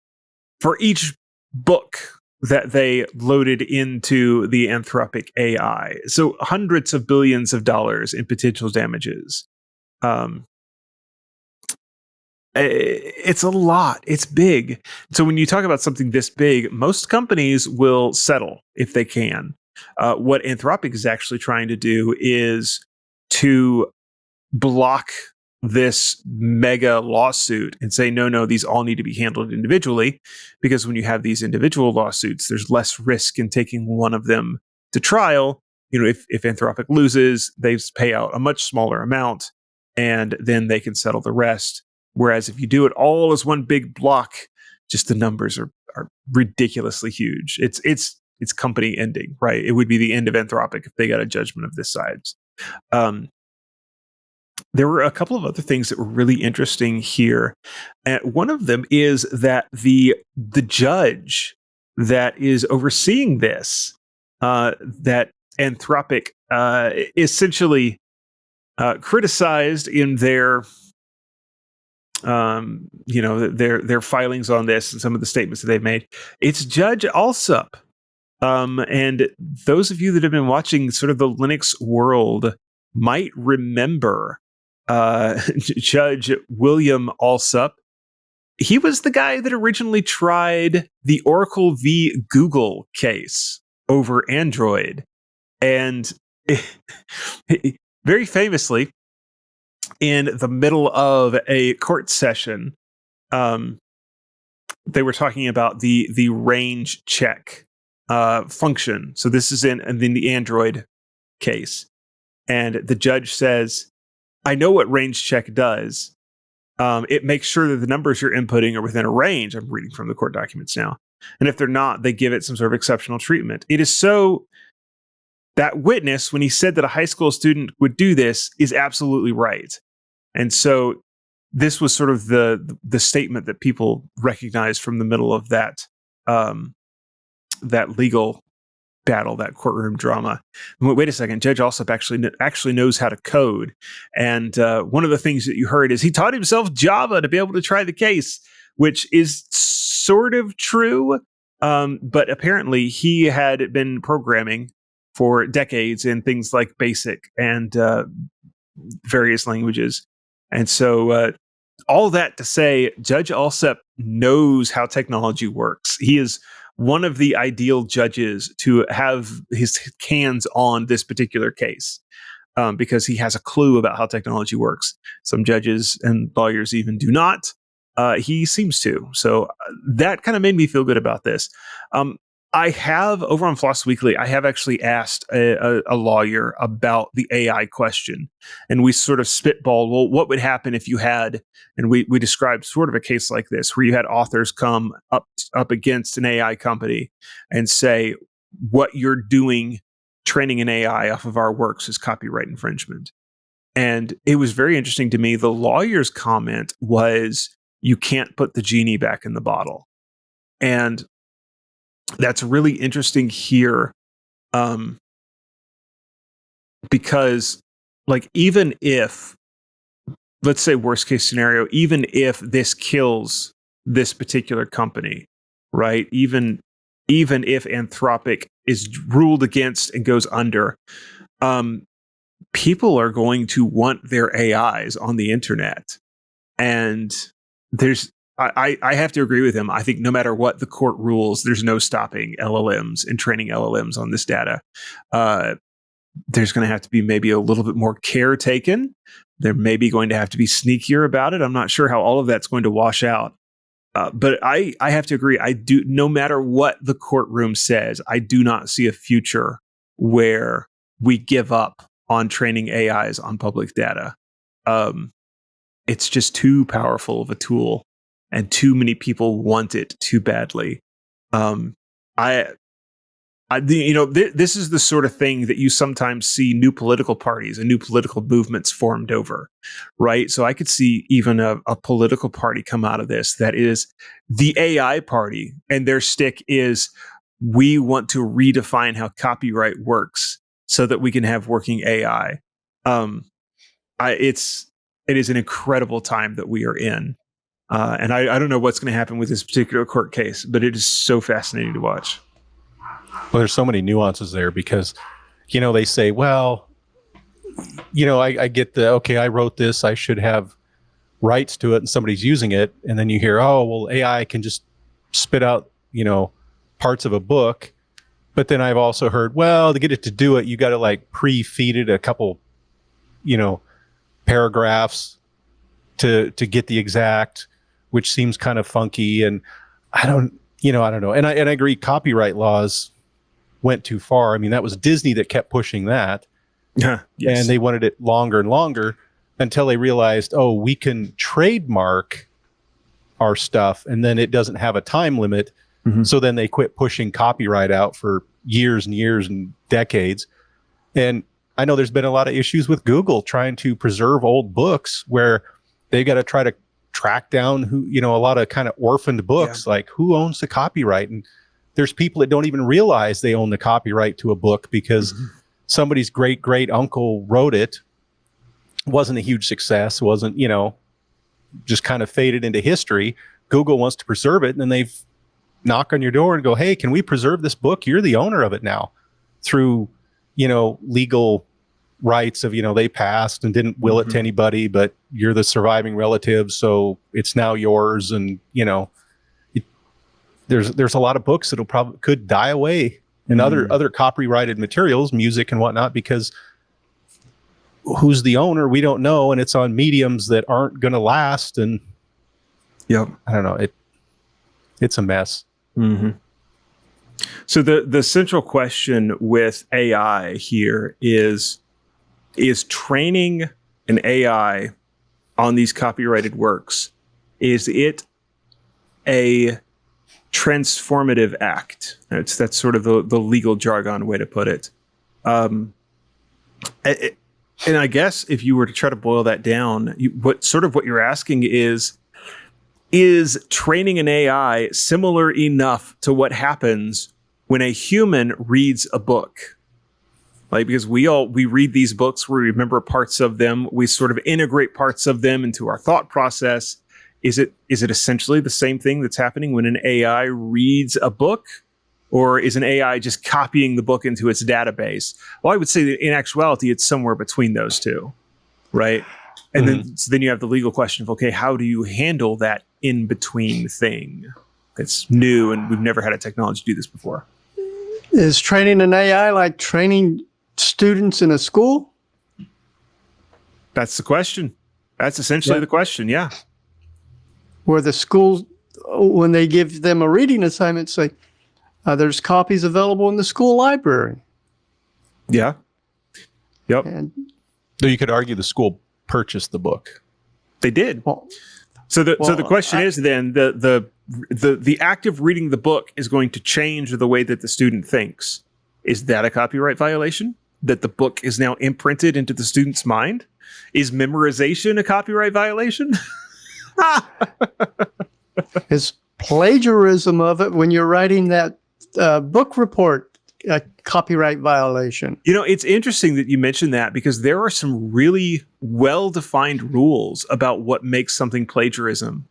for each book that they loaded into the Anthropic AI, so hundreds of billions of dollars in potential damages. It's a lot. It's big. So when you talk about something this big, most companies will settle if they can. What Anthropic is actually trying to do is to block this mega lawsuit and say, no, these all need to be handled individually, because when you have these individual lawsuits, there's less risk in taking one of them to trial. If Anthropic loses, they pay out a much smaller amount, and then they can settle the rest. Whereas if you do it all as one big block, just the numbers are ridiculously huge. It's company ending, right? It would be the end of Anthropic if they got a judgment of this size. There were a couple of other things that were really interesting here. And one of them is that the judge that is overseeing this, that Anthropic essentially criticized in their their filings on this and some of the statements that they've made. It's Judge Alsup. And those of you that have been watching sort of the Linux world might remember Judge William Alsup. He was the guy that originally tried the Oracle v. Google case over Android. And very famously, in the middle of a court session, they were talking about the range check function. So this is in the Android case. And the judge says, I know what range check does. It makes sure that the numbers you're inputting are within a range. I'm reading from the court documents now. And if they're not, they give it some sort of exceptional treatment. It is so that witness, when he said that a high school student would do this, is absolutely right. And so this was sort of the statement that people recognized from the middle of that that legal battle, that courtroom drama. Wait a second, Judge Alsop actually knows how to code. And one of the things that you heard is he taught himself Java to be able to try the case, which is sort of true. But apparently he had been programming for decades in things like BASIC and various languages. And so all that to say, Judge Alsop knows how technology works. He is one of the ideal judges to have his hands on this particular case because he has a clue about how technology works. Some judges and lawyers even do not. He seems to. So that kind of made me feel good about this. I have, over on Floss Weekly, I have actually asked a lawyer about the AI question. And we sort of spitballed, well, what would happen if you had, and we described sort of a case like this, where you had authors come up against an AI company and say, what you're doing, training an AI off of our works is copyright infringement. And it was very interesting to me. The lawyer's comment was, you can't put the genie back in the bottle. And that's really interesting here, because, like, even if, let's say worst case scenario, even if this kills this particular company, right? Even if Anthropic is ruled against and goes under, people are going to want their AIs on the internet, and I have to agree with him. I think no matter what the court rules, there's no stopping LLMs and training LLMs on this data. There's going to have to be maybe a little bit more care taken. There may be going to have to be sneakier about it. I'm not sure how all of that's going to wash out. But I have to agree. I do. No matter what the courtroom says, I do not see a future where we give up on training AIs on public data. It's just too powerful of a tool. And too many people want it too badly. This is the sort of thing that you sometimes see new political parties and new political movements formed over, right? So I could see even a political party come out of this that is the AI party, and their stick is, we want to redefine how copyright works so that we can have working AI. It is an incredible time that we are in. And I don't know what's going to happen with this particular court case, but it is so fascinating to watch. Well, there's so many nuances there because, they say, well, I get okay, I wrote this, I should have rights to it, and somebody's using it. And then you hear, oh, well, AI can just spit out, parts of a book. But then I've also heard, well, to get it to do it, you got to like pre-feed it a couple, paragraphs to get the exact, which seems kind of funky. And I don't know. And I agree, copyright laws went too far. I mean, that was Disney that kept pushing that. Yes. And they wanted it longer and longer until they realized, oh, we can trademark our stuff and then it doesn't have a time limit. Mm-hmm. So then they quit pushing copyright out for years and years and decades. And I know there's been a lot of issues with Google trying to preserve old books where they got to try to track down who, a lot of kind of orphaned books, like who owns the copyright. And there's people that don't even realize they own the copyright to a book because somebody's great uncle wrote it, wasn't a huge success, wasn't, just kind of faded into history. Google wants to preserve it. And then they've knock on your door and go, hey, can we preserve this book? You're the owner of it now through, legal rights of, they passed and didn't will it to anybody, but you're the surviving relative. So it's now yours. And, there's a lot of books that'll probably could die away and other copyrighted materials, music and whatnot, because who's the owner? We don't know. And it's on mediums that aren't going to last. And I don't know. It's a mess. Mm-hmm. So the central question with AI here is training an AI on these copyrighted works, is it a transformative act. That's sort of the legal jargon way to put it. And I guess if you were to try to boil that down, what you're asking is training an AI similar enough to what happens when a human reads a book? Like, because we read these books, we remember parts of them, we sort of integrate parts of them into our thought process. Is it essentially the same thing that's happening when an AI reads a book? Or is an AI just copying the book into its database? Well, I would say that in actuality, it's somewhere between those two, right? And then you have the legal question of, okay, how do you handle that in-between thing that's new and we've never had a technology do this before? Is training an AI like training students in a school? That's the question. That's essentially the question, yeah. Where the schools, when they give them a reading assignment, say, there's copies available in the school library. Yeah. Yep. And So you could argue the school purchased the book. They did. So the question is then the act of reading the book is going to change the way that the student thinks. Is that a copyright violation? That the book is now imprinted into the student's mind? Is memorization a copyright violation? Is plagiarism of it when you're writing that book report a copyright violation? You know, it's interesting that you mentioned that because there are some really well-defined rules about what makes something plagiarism.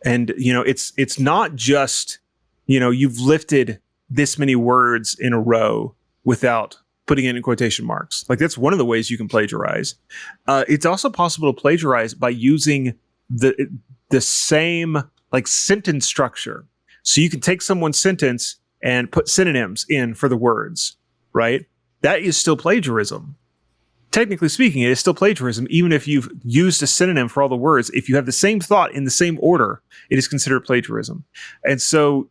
And, you know, it's not just, you know, you've lifted this many words in a row without putting it in quotation marks. Like, that's one of the ways you can plagiarize. It's also possible to plagiarize by using the same like sentence structure. So you can take someone's sentence and put synonyms in for the words, right? That is still plagiarism. Technically speaking, it is still plagiarism, even if you've used a synonym for all the words. If you have the same thought in the same order, it is considered plagiarism. And so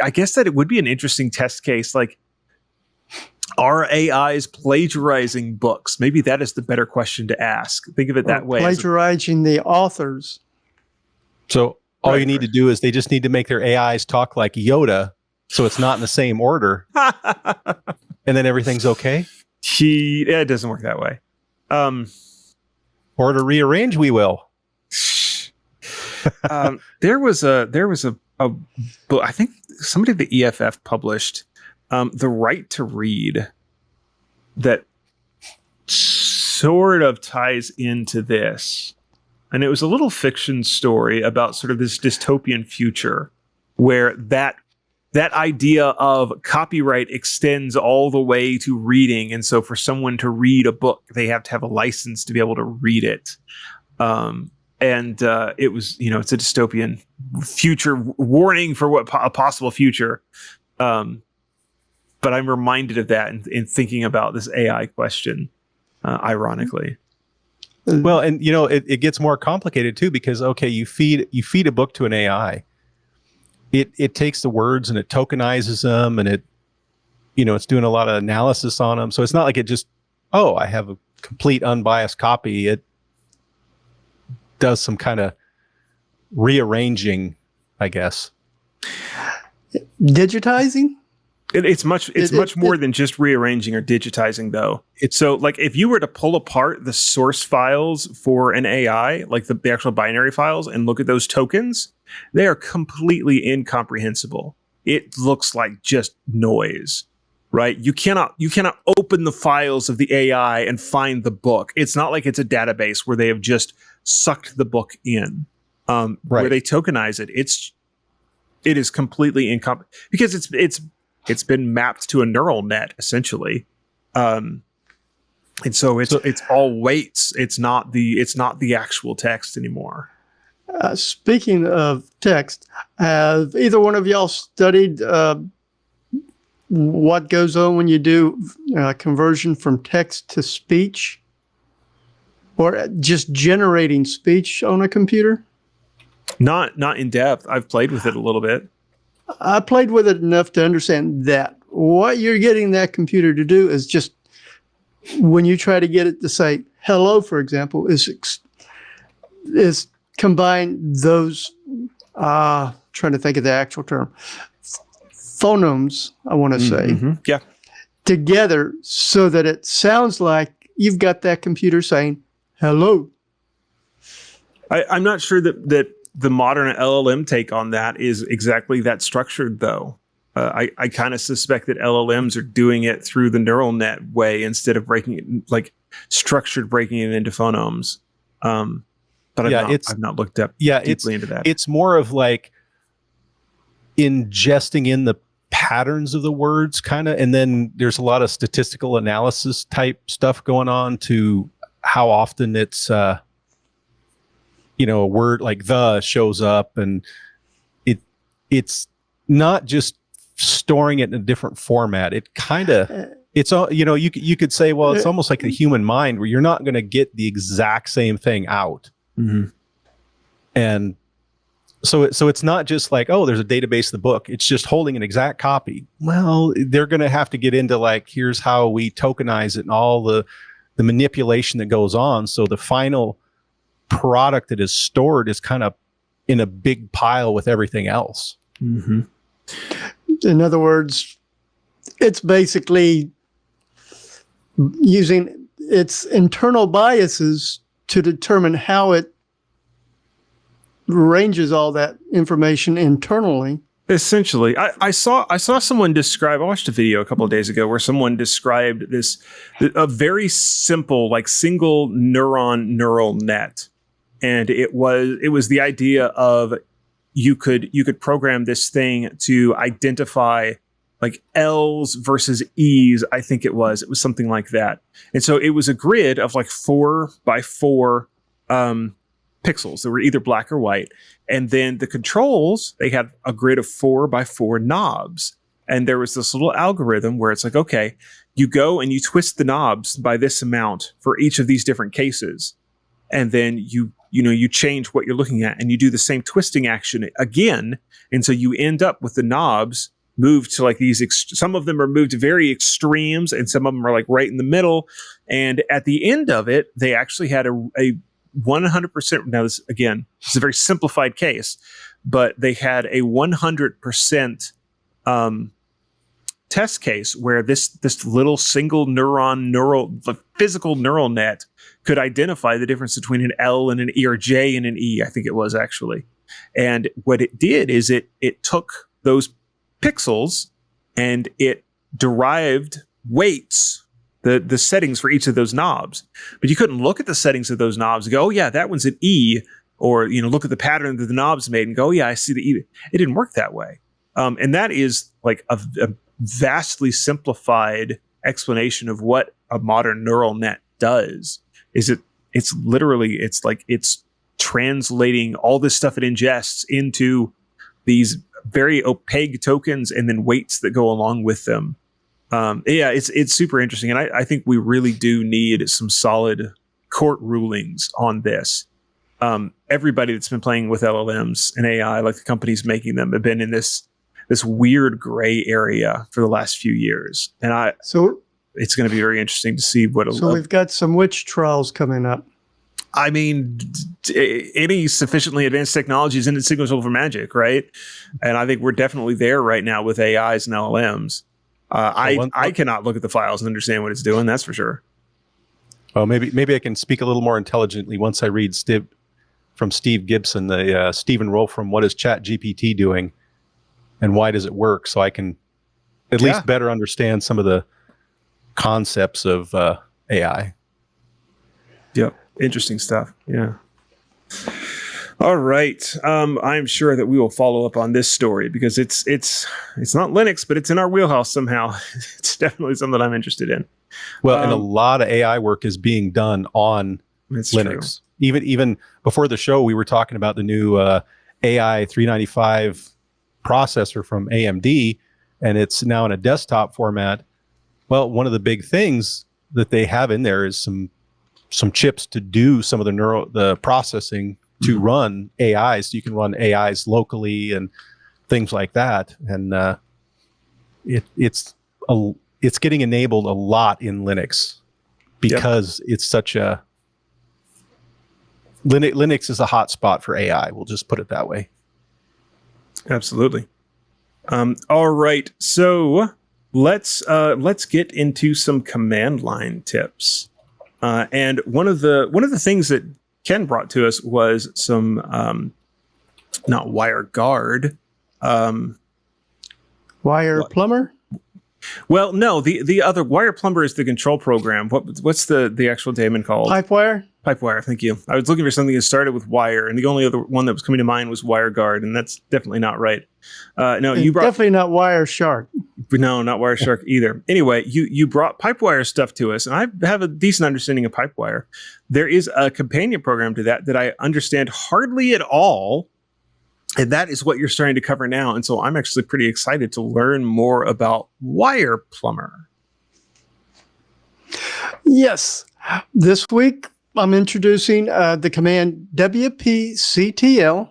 I guess that it would be an interesting test case. Like, are AIs plagiarizing books? Maybe that is the better question to ask. Think of it that way. Plagiarizing the authors. So all you need to do is they just need to make their AIs talk like Yoda, so it's not in the same order, and then everything's okay. It doesn't work that way. Or to rearrange, we will. There was a book, I think somebody at the EFF published, The Right to Read, that sort of ties into this. And it was a little fiction story about sort of this dystopian future where that idea of copyright extends all the way to reading. And so for someone to read a book, they have to have a license to be able to read it. It was, you know, it's a dystopian future warning for what a possible future. But I'm reminded of that in thinking about this AI question, ironically. Well, and you know, it gets more complicated too, because okay, you feed a book to an AI. It takes the words and it tokenizes them, and it's doing a lot of analysis on them. So it's not like it just, I have a complete unbiased copy. It does some kind of rearranging, I guess. Digitizing? It's much more than just rearranging or digitizing, though. So, like, if you were to pull apart the source files for an AI, like the actual binary files, and look at those tokens, they are completely incomprehensible. It looks like just noise, right? You cannot open the files of the AI and find the book. It's not like it's a database where they have just sucked the book in. Where they tokenize it, it is completely incomprehensible because it's been mapped to a neural net, essentially, and so it's all weights. It's not the actual text anymore. Speaking of text, have either one of y'all studied what goes on when you do conversion from text to speech, or just generating speech on a computer? Not in depth. I've played with it a little bit. I played with it enough to understand that what you're getting that computer to do is just, when you try to get it to say hello, for example, is combine those trying to think of the actual term. Phonemes, I want to say. Mm-hmm. Yeah. Together so that it sounds like you've got that computer saying, hello. I'm not sure that the modern LLM take on that is exactly that structured, though. I kind of suspect that LLMs are doing it through the neural net way instead of breaking it, like structured breaking it into phonemes. But I've not looked up deeply into that. It's more of like ingesting in the patterns of the words, kind of, and then there's a lot of statistical analysis type stuff going on to how often it's a word like the shows up, and it's not just storing it in a different format. It kind of it's all, you could say, well, it's almost like the human mind where you're not going to get the exact same thing out. Mm-hmm. And so it's not just like, oh, there's a database of the book. It's just holding an exact copy. Well, they're going to have to get into like, here's how we tokenize it and all the manipulation that goes on. So the final product that is stored is kind of in a big pile with everything else. Mm-hmm. In other words, it's basically using its internal biases to determine how it ranges all that information internally. Essentially, I saw someone describe. I watched a video a couple of days ago where someone described a very simple, like single neuron neural net, and it was the idea of you could program this thing to identify like L's versus E's. I think it was something like that, and so it was a grid of like 4 by 4 pixels that were either black or white. And then the controls, they had a grid of 4 by 4 knobs. And there was this little algorithm where it's like, okay, you go and you twist the knobs by this amount for each of these different cases. And then you change what you're looking at and you do the same twisting action again. And so you end up with the knobs moved to like these, some of them are moved to very extremes and some of them are like right in the middle. And at the end of it, they actually had a 100%. Now, this again, it's a very simplified case, but they had a 100% test case where this little single physical neural net could identify the difference between an L and an E, or J and an E, I think it was actually. And what it did is it took those pixels and it derived weights, the settings for each of those knobs. But you couldn't look at the settings of those knobs and go, oh yeah, that one's an E, or look at the pattern that the knobs made and go, oh yeah, I see the E. It didn't work that way. And that is like a vastly simplified explanation of what a modern neural net does. It's translating all this stuff it ingests into these very opaque tokens and then weights that go along with them. It's super interesting. And I think we really do need some solid court rulings on this. Everybody that's been playing with LLMs and AI, like the companies making them, have been in this weird gray area for the last few years. And it's going to be very interesting to see what. So we've got some witch trials coming up. I mean, any sufficiently advanced technology is in its signals over magic, right? And I think we're definitely there right now with AIs and LLMs. I cannot look at the files and understand what it's doing. That's for sure. Well, maybe I can speak a little more intelligently once I read from Steve Gibson, the Stephen Wolfram, what is ChatGPT doing and why does it work? So I can at least better understand some of the concepts of AI. Yep. Interesting stuff. Yeah. All right. I'm sure that we will follow up on this story because it's not Linux, but it's in our wheelhouse somehow. It's definitely something I'm interested in. Well, and a lot of AI work is being done on Linux. True. Even before the show, we were talking about the new AI 395 processor from AMD, and it's now in a desktop format. Well, one of the big things that they have in there is some chips to do some of the processing to run AIs. So you can run AIs locally and things like that. And it's getting enabled a lot in Linux because it's such a Linux is a hot spot for AI. We'll just put it that way. Absolutely. All right. So let's get into some command line tips. And one of the things that Ken brought to us was some not WireGuard. Wire Plumber? Well, no, the other Wire Plumber is the control program. What's the actual daemon called? Pipewire? Pipewire, thank you. I was looking for something that started with wire, and the only other one that was coming to mind was WireGuard, and that's definitely not right. No, you brought definitely not Wireshark. No, not Wireshark either. Anyway, you brought Pipewire stuff to us, and I have a decent understanding of Pipewire. There is a companion program to that I understand hardly at all, and that is what you're starting to cover now. And so I'm actually pretty excited to learn more about Wire Plumber. Yes. This week, I'm introducing the command wpctl.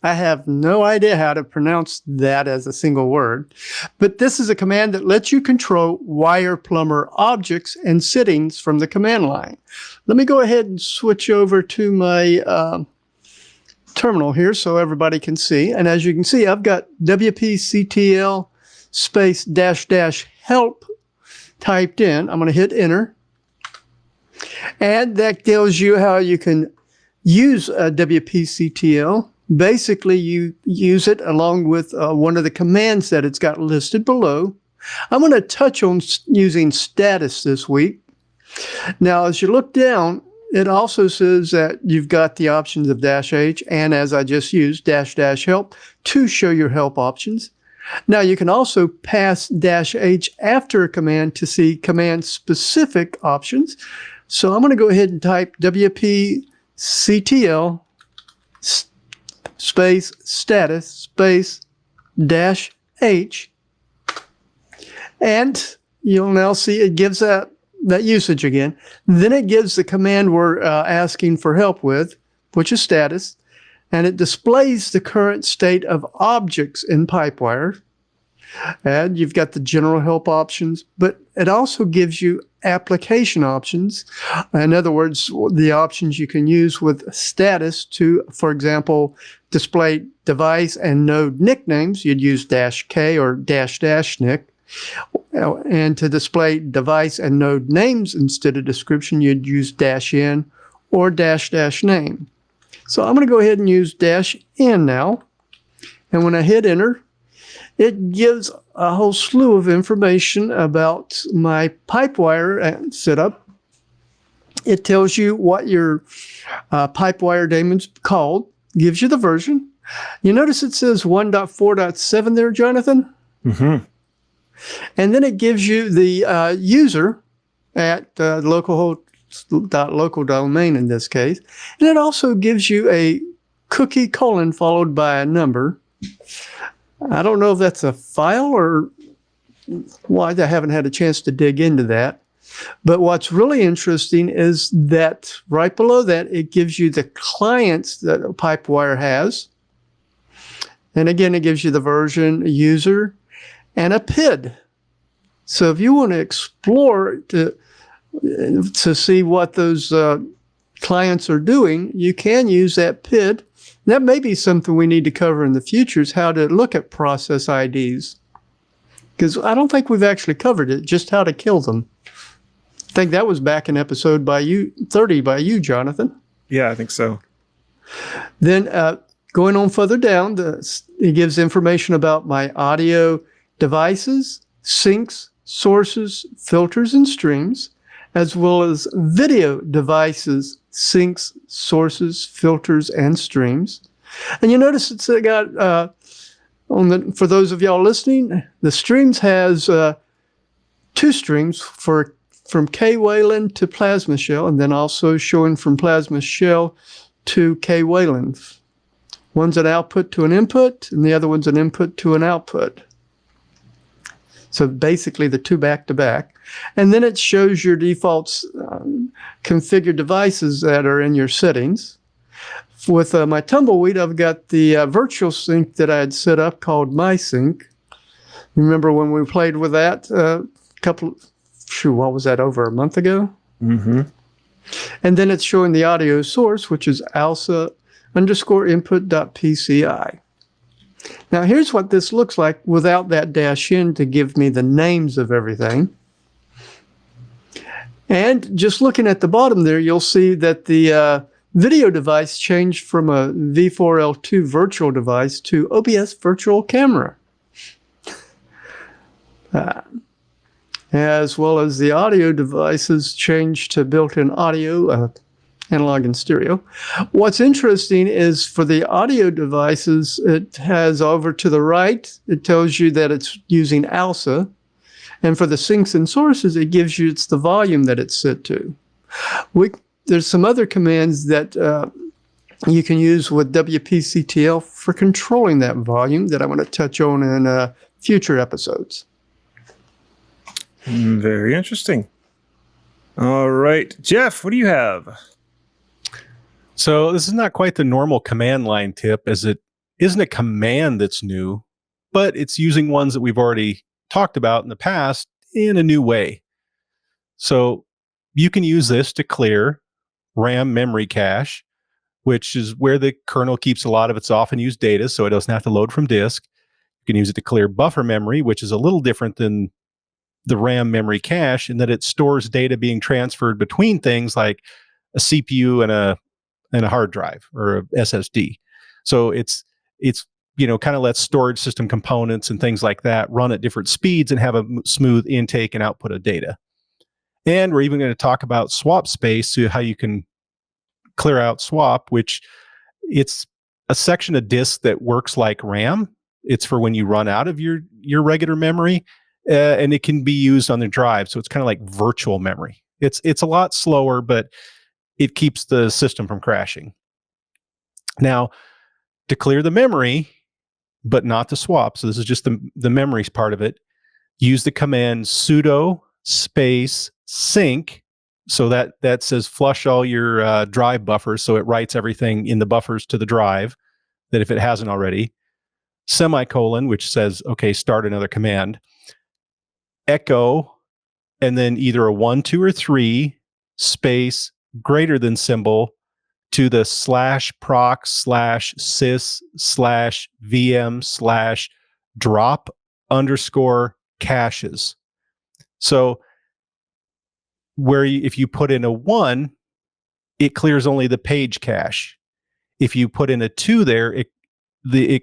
I have no idea how to pronounce that as a single word, but this is a command that lets you control Wire Plumber objects and settings from the command line. Let me go ahead and switch over to my terminal here so everybody can see. And as you can see, I've got wpctl space -- help typed in. I'm going to hit enter. And that tells you how you can use wpctl. Basically, you use it along with one of the commands that it's got listed below. I'm going to touch on using status this week. Now, as you look down, it also says that you've got the options of -h and, as I just used, -- help to show your help options. Now, you can also pass -h after a command to see command-specific options. So I'm going to go ahead and type wpctl space status space -h. And you'll now see it gives that usage again. Then it gives the command we're asking for help with, which is status. And it displays the current state of objects in Pipewire. And you've got the general help options, but it also gives you application options. In other words, the options you can use with status to, for example, display device and node nicknames. You'd use -k or --nick. And to display device and node names instead of description, you'd use -n or --name. So I'm going to go ahead and use -n now. And when I hit enter, it gives a whole slew of information about my Pipewire setup. It tells you what your Pipewire daemon's called, gives you the version. You notice it says 1.4.7 there, Jonathan? Mm-hmm. And then it gives you the user at localhost.local domain in this case. And it also gives you a cookie colon followed by a number. I don't know if that's a file or why. I haven't had a chance to dig into that. But what's really interesting is that right below that, it gives you the clients that Pipewire has. And again, it gives you the version, a user, and a PID. So if you want to explore to see what those clients are doing, you can use that PID. That may be something we need to cover in the future, is how to look at process IDs. Because I don't think we've actually covered it, just how to kill them. I think that was back in episode 30 by you, Jonathan. Yeah, I think so. Then going on further down, it gives information about my audio devices, syncs, sources, filters, and streams, as well as video devices, syncs, sources, filters, and streams. And you notice it's got, for those of y'all listening, the streams has 2 streams from K Wayland to Plasma Shell, and then also showing from Plasma Shell to K Wayland. One's an output to an input, and the other one's an input to an output. So basically the 2 back-to-back. And then it shows your default configured devices that are in your settings. With my Tumbleweed, I've got the virtual sync that I had set up called MySync. Remember when we played with that what was that, over a month ago? Mm-hmm. And then it's showing the audio source, which is alsa_input.pci. Now, here's what this looks like without that -n to give me the names of everything. And just looking at the bottom there, you'll see that the video device changed from a V4L2 virtual device to OBS virtual camera. As well as the audio devices changed to built-in audio, analog and stereo. What's interesting is for the audio devices, it has over to the right, it tells you that it's using ALSA. And for the sinks and sources, it gives you the volume that it's set to. There's some other commands that you can use with WPCTL for controlling that volume that I want to touch on in future episodes. Very interesting. All right. Jeff, what do you have? So this is not quite the normal command line tip, as it isn't a command that's new, but it's using ones that we've already talked about in the past in a new way. So you can use this to clear RAM memory cache, which is where the kernel keeps a lot of its often used data, so it doesn't have to load from disk. You can use it to clear buffer memory, which is a little different than the RAM memory cache in that it stores data being transferred between things like a CPU and a hard drive or a SSD. So it's kind of lets storage system components and things like that run at different speeds and have a smooth intake and output of data. And we're even going to talk about swap space, so how you can clear out swap, which it's a section of disk that works like RAM. It's for when you run out of your regular memory, and it can be used on the drive. So it's kind of like virtual memory. It's a lot slower, but it keeps the system from crashing. Now, to clear the memory, but not the swap, so this is just the memories part of it, use the command sudo space sync. So that says flush all your drive buffers, so it writes everything in the buffers to the drive, that if it hasn't already. Semicolon, which says, okay, start another command. Echo, and then either a 1, 2, or 3 space greater than symbol to the /proc/sys/vm/drop_caches. So if you put in a 1, it clears only the page cache. If you put in a 2 there, it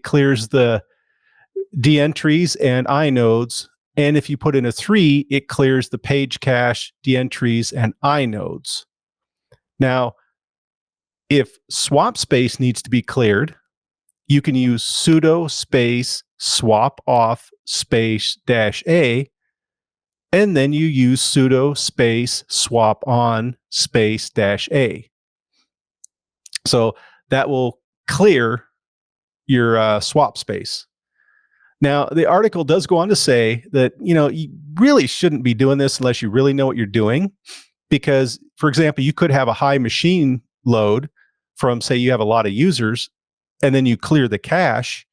clears the D entries and inodes. And if you put in a 3, it clears the page cache, D entries, and inodes. Now, if swap space needs to be cleared, you can use sudo space swap off space -a, and then you use sudo space swap on space -a. So that will clear your swap space. Now, the article does go on to say that, you really shouldn't be doing this unless you really know what you're doing. Because, for example, you could have a high machine load from, say, you have a lot of users, and then you clear the cache,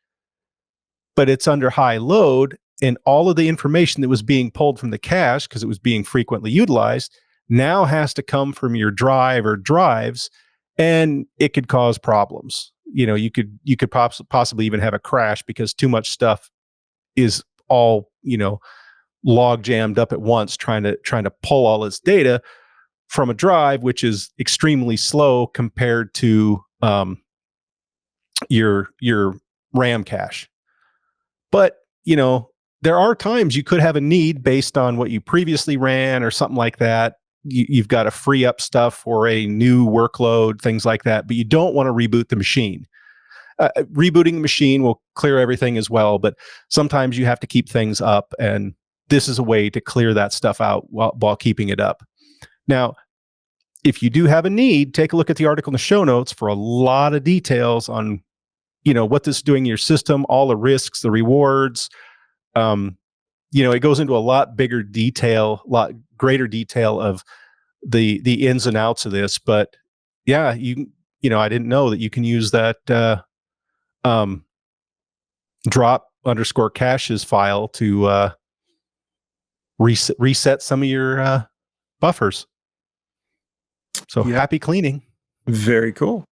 but it's under high load, and all of the information that was being pulled from the cache, because it was being frequently utilized, now has to come from your drive or drives, and it could cause problems. You could possibly even have a crash because too much stuff is all, log jammed up at once, trying to pull all this data from a drive, which is extremely slow compared to your RAM cache. But there are times you could have a need based on what you previously ran or something like that. You've got to free up stuff for a new workload, things like that, but you don't want to reboot the machine. Rebooting the machine will clear everything as well, but sometimes you have to keep things up, and this is a way to clear that stuff out while keeping it up. Now, if you do have a need, take a look at the article in the show notes for a lot of details on, what this is doing in your system, all the risks, the rewards. It goes into a lot bigger detail, a lot greater detail of the ins and outs of this. But yeah, I didn't know that you can use that drop_caches file to reset some of your buffers. So Happy cleaning. Very cool.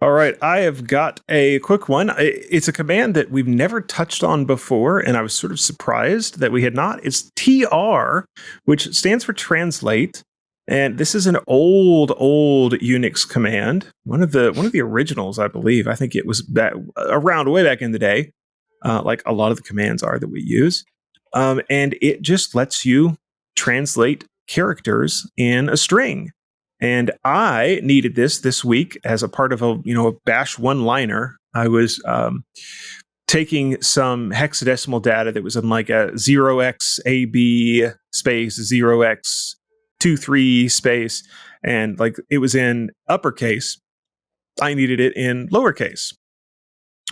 All right, I have got a quick one. It's a command that we've never touched on before, and I was sort of surprised that we had not. It's TR, which stands for translate, and this is an old Unix command. One of the originals, I believe. I think it was around way back in the day, like a lot of the commands are that we use, and it just lets you translate characters in a string. And I needed this week as a part of a bash one-liner. I was taking some hexadecimal data that was in like a 0xAB space 0x23 space, and like it was in uppercase. I needed it in lowercase.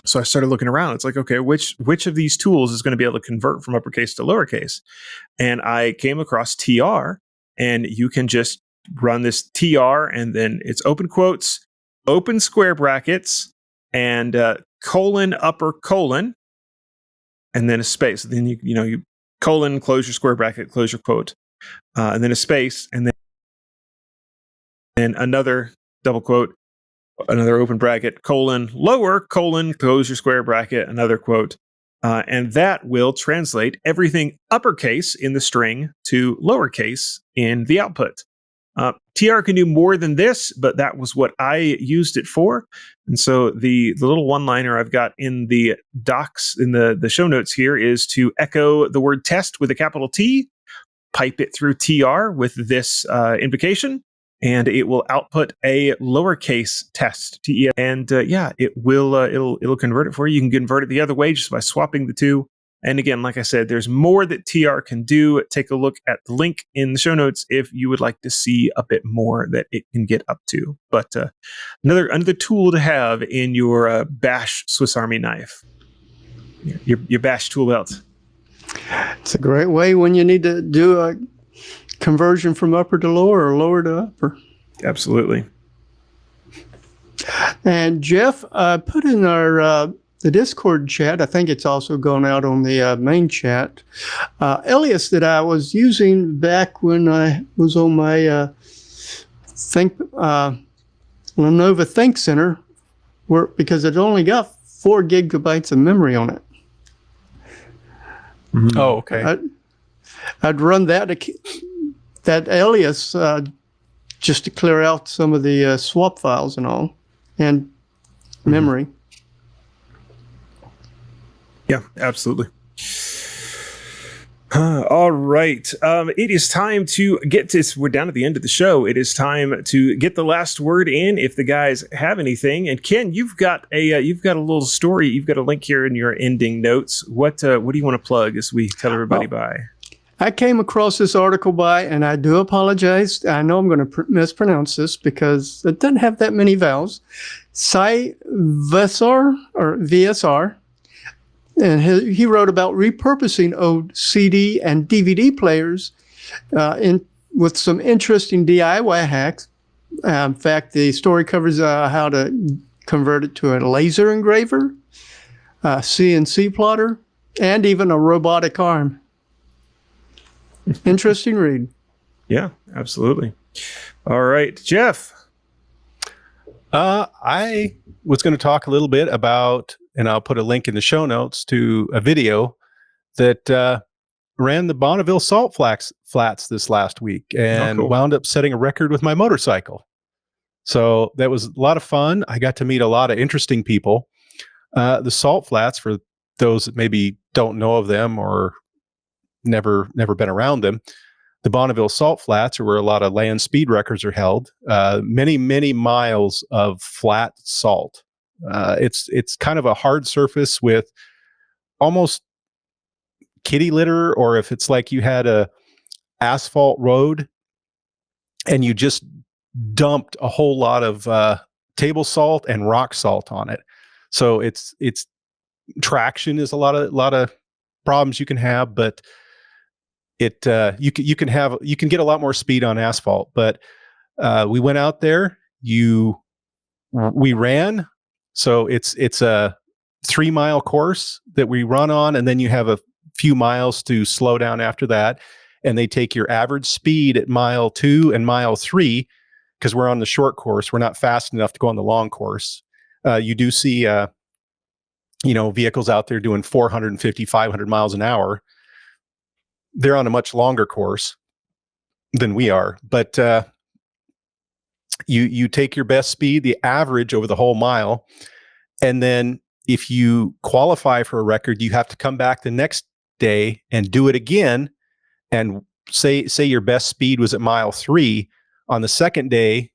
So I started looking around. It's like, okay, which of these tools is going to be able to convert from uppercase to lowercase? And I came across TR, and you can just run this TR, and then it's open quotes, open square brackets, and colon upper colon, and then a space. Then you colon, close your square bracket, close your quote, and then a space, and then another double quote, another open bracket, colon, lower colon, close your square bracket, another quote. And that will translate everything uppercase in the string to lowercase in the output. TR can do more than this, but that was what I used it for. And so the little one-liner I've got in the docs, in the show notes here, is to echo the word test with a capital T, pipe it through TR with this invocation, and it will output a lowercase test. And it will it'll convert it for you. You can convert it the other way just by swapping the two. And again, like I said, there's more that TR can do. Take a look at the link in the show notes if you would like to see a bit more that it can get up to. But another tool to have in your bash Swiss Army knife, your bash tool belt. It's a great way when you need to do a conversion from upper to lower or lower to upper. Absolutely. And Jeff put in our the Discord chat, I think it's also gone out on the main chat, alias that I was using back when I was on my Lenovo Think Center, because it only got 4 gigabytes of memory on it. Mm-hmm. Oh, okay. I'd run that alias just to clear out some of the swap files and all, and memory. Yeah, absolutely. All right. It is time to get to, we're down at the end of the show. It is time to get the last word in if the guys have anything. And Ken, you've got a little story. You've got a link here in your ending notes. What do you want to plug as we tell everybody bye? I came across this article and I do apologize. I know I'm going to mispronounce this because it doesn't have that many vowels. VSR or VSR. And he wrote about repurposing old CD and DVD players with some interesting DIY hacks. In fact, the story covers how to convert it to a laser engraver, a CNC plotter, and even a robotic arm. Interesting read. Yeah, absolutely. All right, Jeff. I was going to talk a little bit about, and I'll put a link in the show notes to a video that ran the Bonneville Salt Flats this last week and wound up setting a record with my motorcycle. So that was a lot of fun. I got to meet a lot of interesting people. The Salt Flats, for those that maybe don't know of them or never been around them, the Bonneville Salt Flats are where a lot of land speed records are held. Many miles of flat salt. It's kind of a hard surface with almost kitty litter, or if it's like you had a asphalt road and you just dumped a whole lot of table salt and rock salt on it. So it's traction is a lot of problems you can have, but you can get a lot more speed on asphalt. But we went out there, we ran. So it's a 3-mile course that we run on, and then you have a few miles to slow down after that. And they take your average speed at mile 2 and mile 3, because we're on the short course. We're not fast enough to go on the long course. You do see, vehicles out there doing 450, 500 miles an hour. They're on a much longer course than we are, but you take your best speed, the average over the whole mile, and then if you qualify for a record, you have to come back the next day and do it again. And say your best speed was at mile 3. On the second day,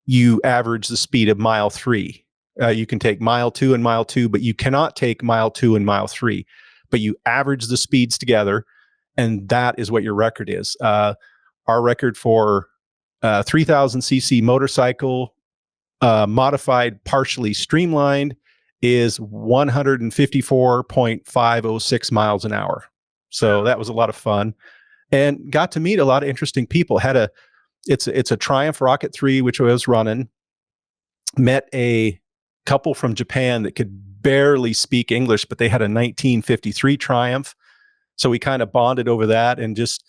you average the speed of mile 3. You can take mile 2 and mile 2, but you cannot take mile 2 and mile 3. But you average the speeds together, and that is what your record is. Our record for 3,000cc motorcycle, modified, partially streamlined, is 154.506 miles an hour. So that was a lot of fun, and got to meet a lot of interesting people. It's a Triumph Rocket 3, which I was running. Met a couple from Japan that could barely speak English, but they had a 1953 Triumph. So we kind of bonded over that, and just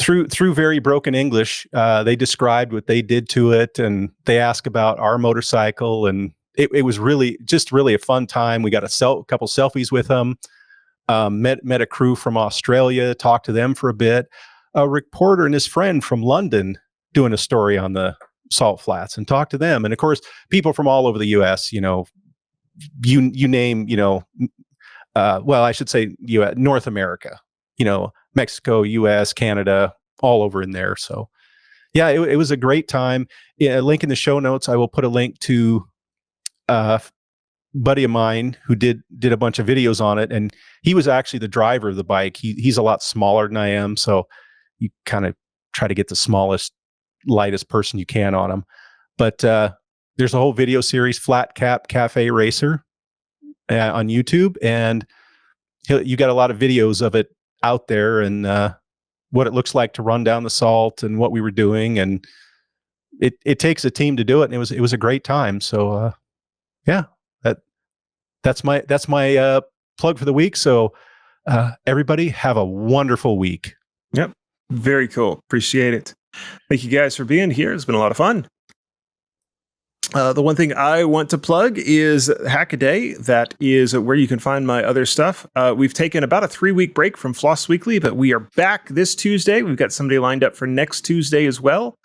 through very broken English, they described what they did to it, and they asked about our motorcycle, and it was really a fun time. We got a couple selfies with them. Met a crew from Australia, talked to them for a bit. Rick Porter and his friend from London doing a story on the Salt Flats, and talked to them. And of course, people from all over the U.S. You name, I should say North America. Mexico, U.S., Canada, all over in there. So, yeah, it was a great time. A link in the show notes. I will put a link to a buddy of mine who did a bunch of videos on it, and he was actually the driver of the bike. He's a lot smaller than I am, so you kind of try to get the smallest, lightest person you can on him. But there's a whole video series, Flat Cap Cafe Racer, on YouTube, and you got a lot of videos of it out there, and what it looks like to run down the salt, and what we were doing, and it takes a team to do it, and it was a great time. So that's my plug for the week. So everybody have a wonderful week. Yep, very cool. Appreciate it. Thank you guys for being here. It's been a lot of fun. The one thing I want to plug is Hackaday. That is where you can find my other stuff. We've taken about a 3-week break from Floss Weekly, but we are back this Tuesday. We've got somebody lined up for next Tuesday as well.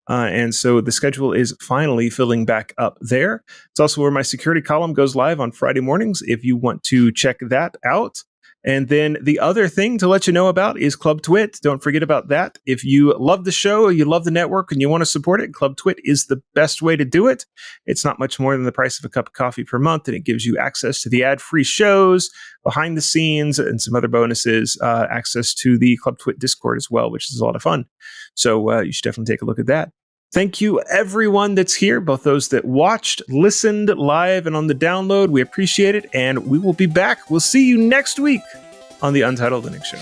And so the schedule is finally filling back up there. It's also where my security column goes live on Friday mornings, if you want to check that out. And then the other thing to let you know about is Club TWiT. Don't forget about that. If you love the show, you love the network, and you want to support it, Club TWiT is the best way to do it. It's not much more than the price of a cup of coffee per month, and it gives you access to the ad-free shows, behind the scenes, and some other bonuses, access to the Club TWiT Discord as well, which is a lot of fun. So you should definitely take a look at that. Thank you, everyone that's here, both those that watched, listened live, and on the download. We appreciate it, and we will be back. We'll see you next week on the Untitled Linux Show.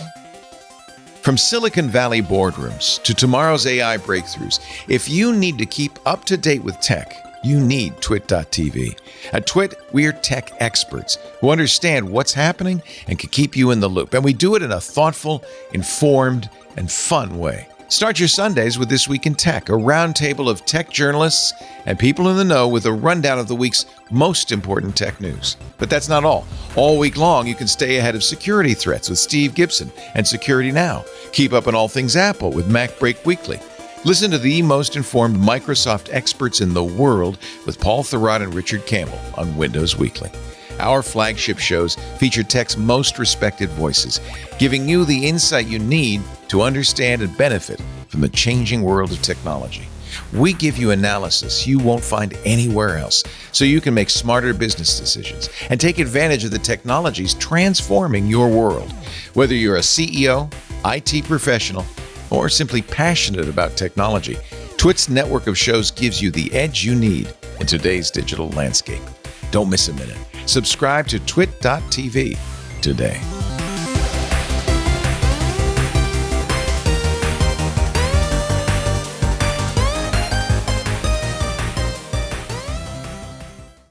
From Silicon Valley boardrooms to tomorrow's AI breakthroughs, if you need to keep up to date with tech, you need TWiT.tv. At TWiT, we're tech experts who understand what's happening and can keep you in the loop. And we do it in a thoughtful, informed, and fun way. Start your Sundays with This Week in Tech, a roundtable of tech journalists and people in the know with a rundown of the week's most important tech news. But that's not all. All week long, you can stay ahead of security threats with Steve Gibson and Security Now. Keep up on all things Apple with MacBreak Weekly. Listen to the most informed Microsoft experts in the world with Paul Thurrott and Richard Campbell on Windows Weekly. Our flagship shows feature tech's most respected voices, giving you the insight you need to understand and benefit from the changing world of technology. We give you analysis you won't find anywhere else, so you can make smarter business decisions and take advantage of the technologies transforming your world. Whether you're a CEO, IT professional, or simply passionate about technology, TWiT's network of shows gives you the edge you need in today's digital landscape. Don't miss a minute. Subscribe to TWiT.tv today.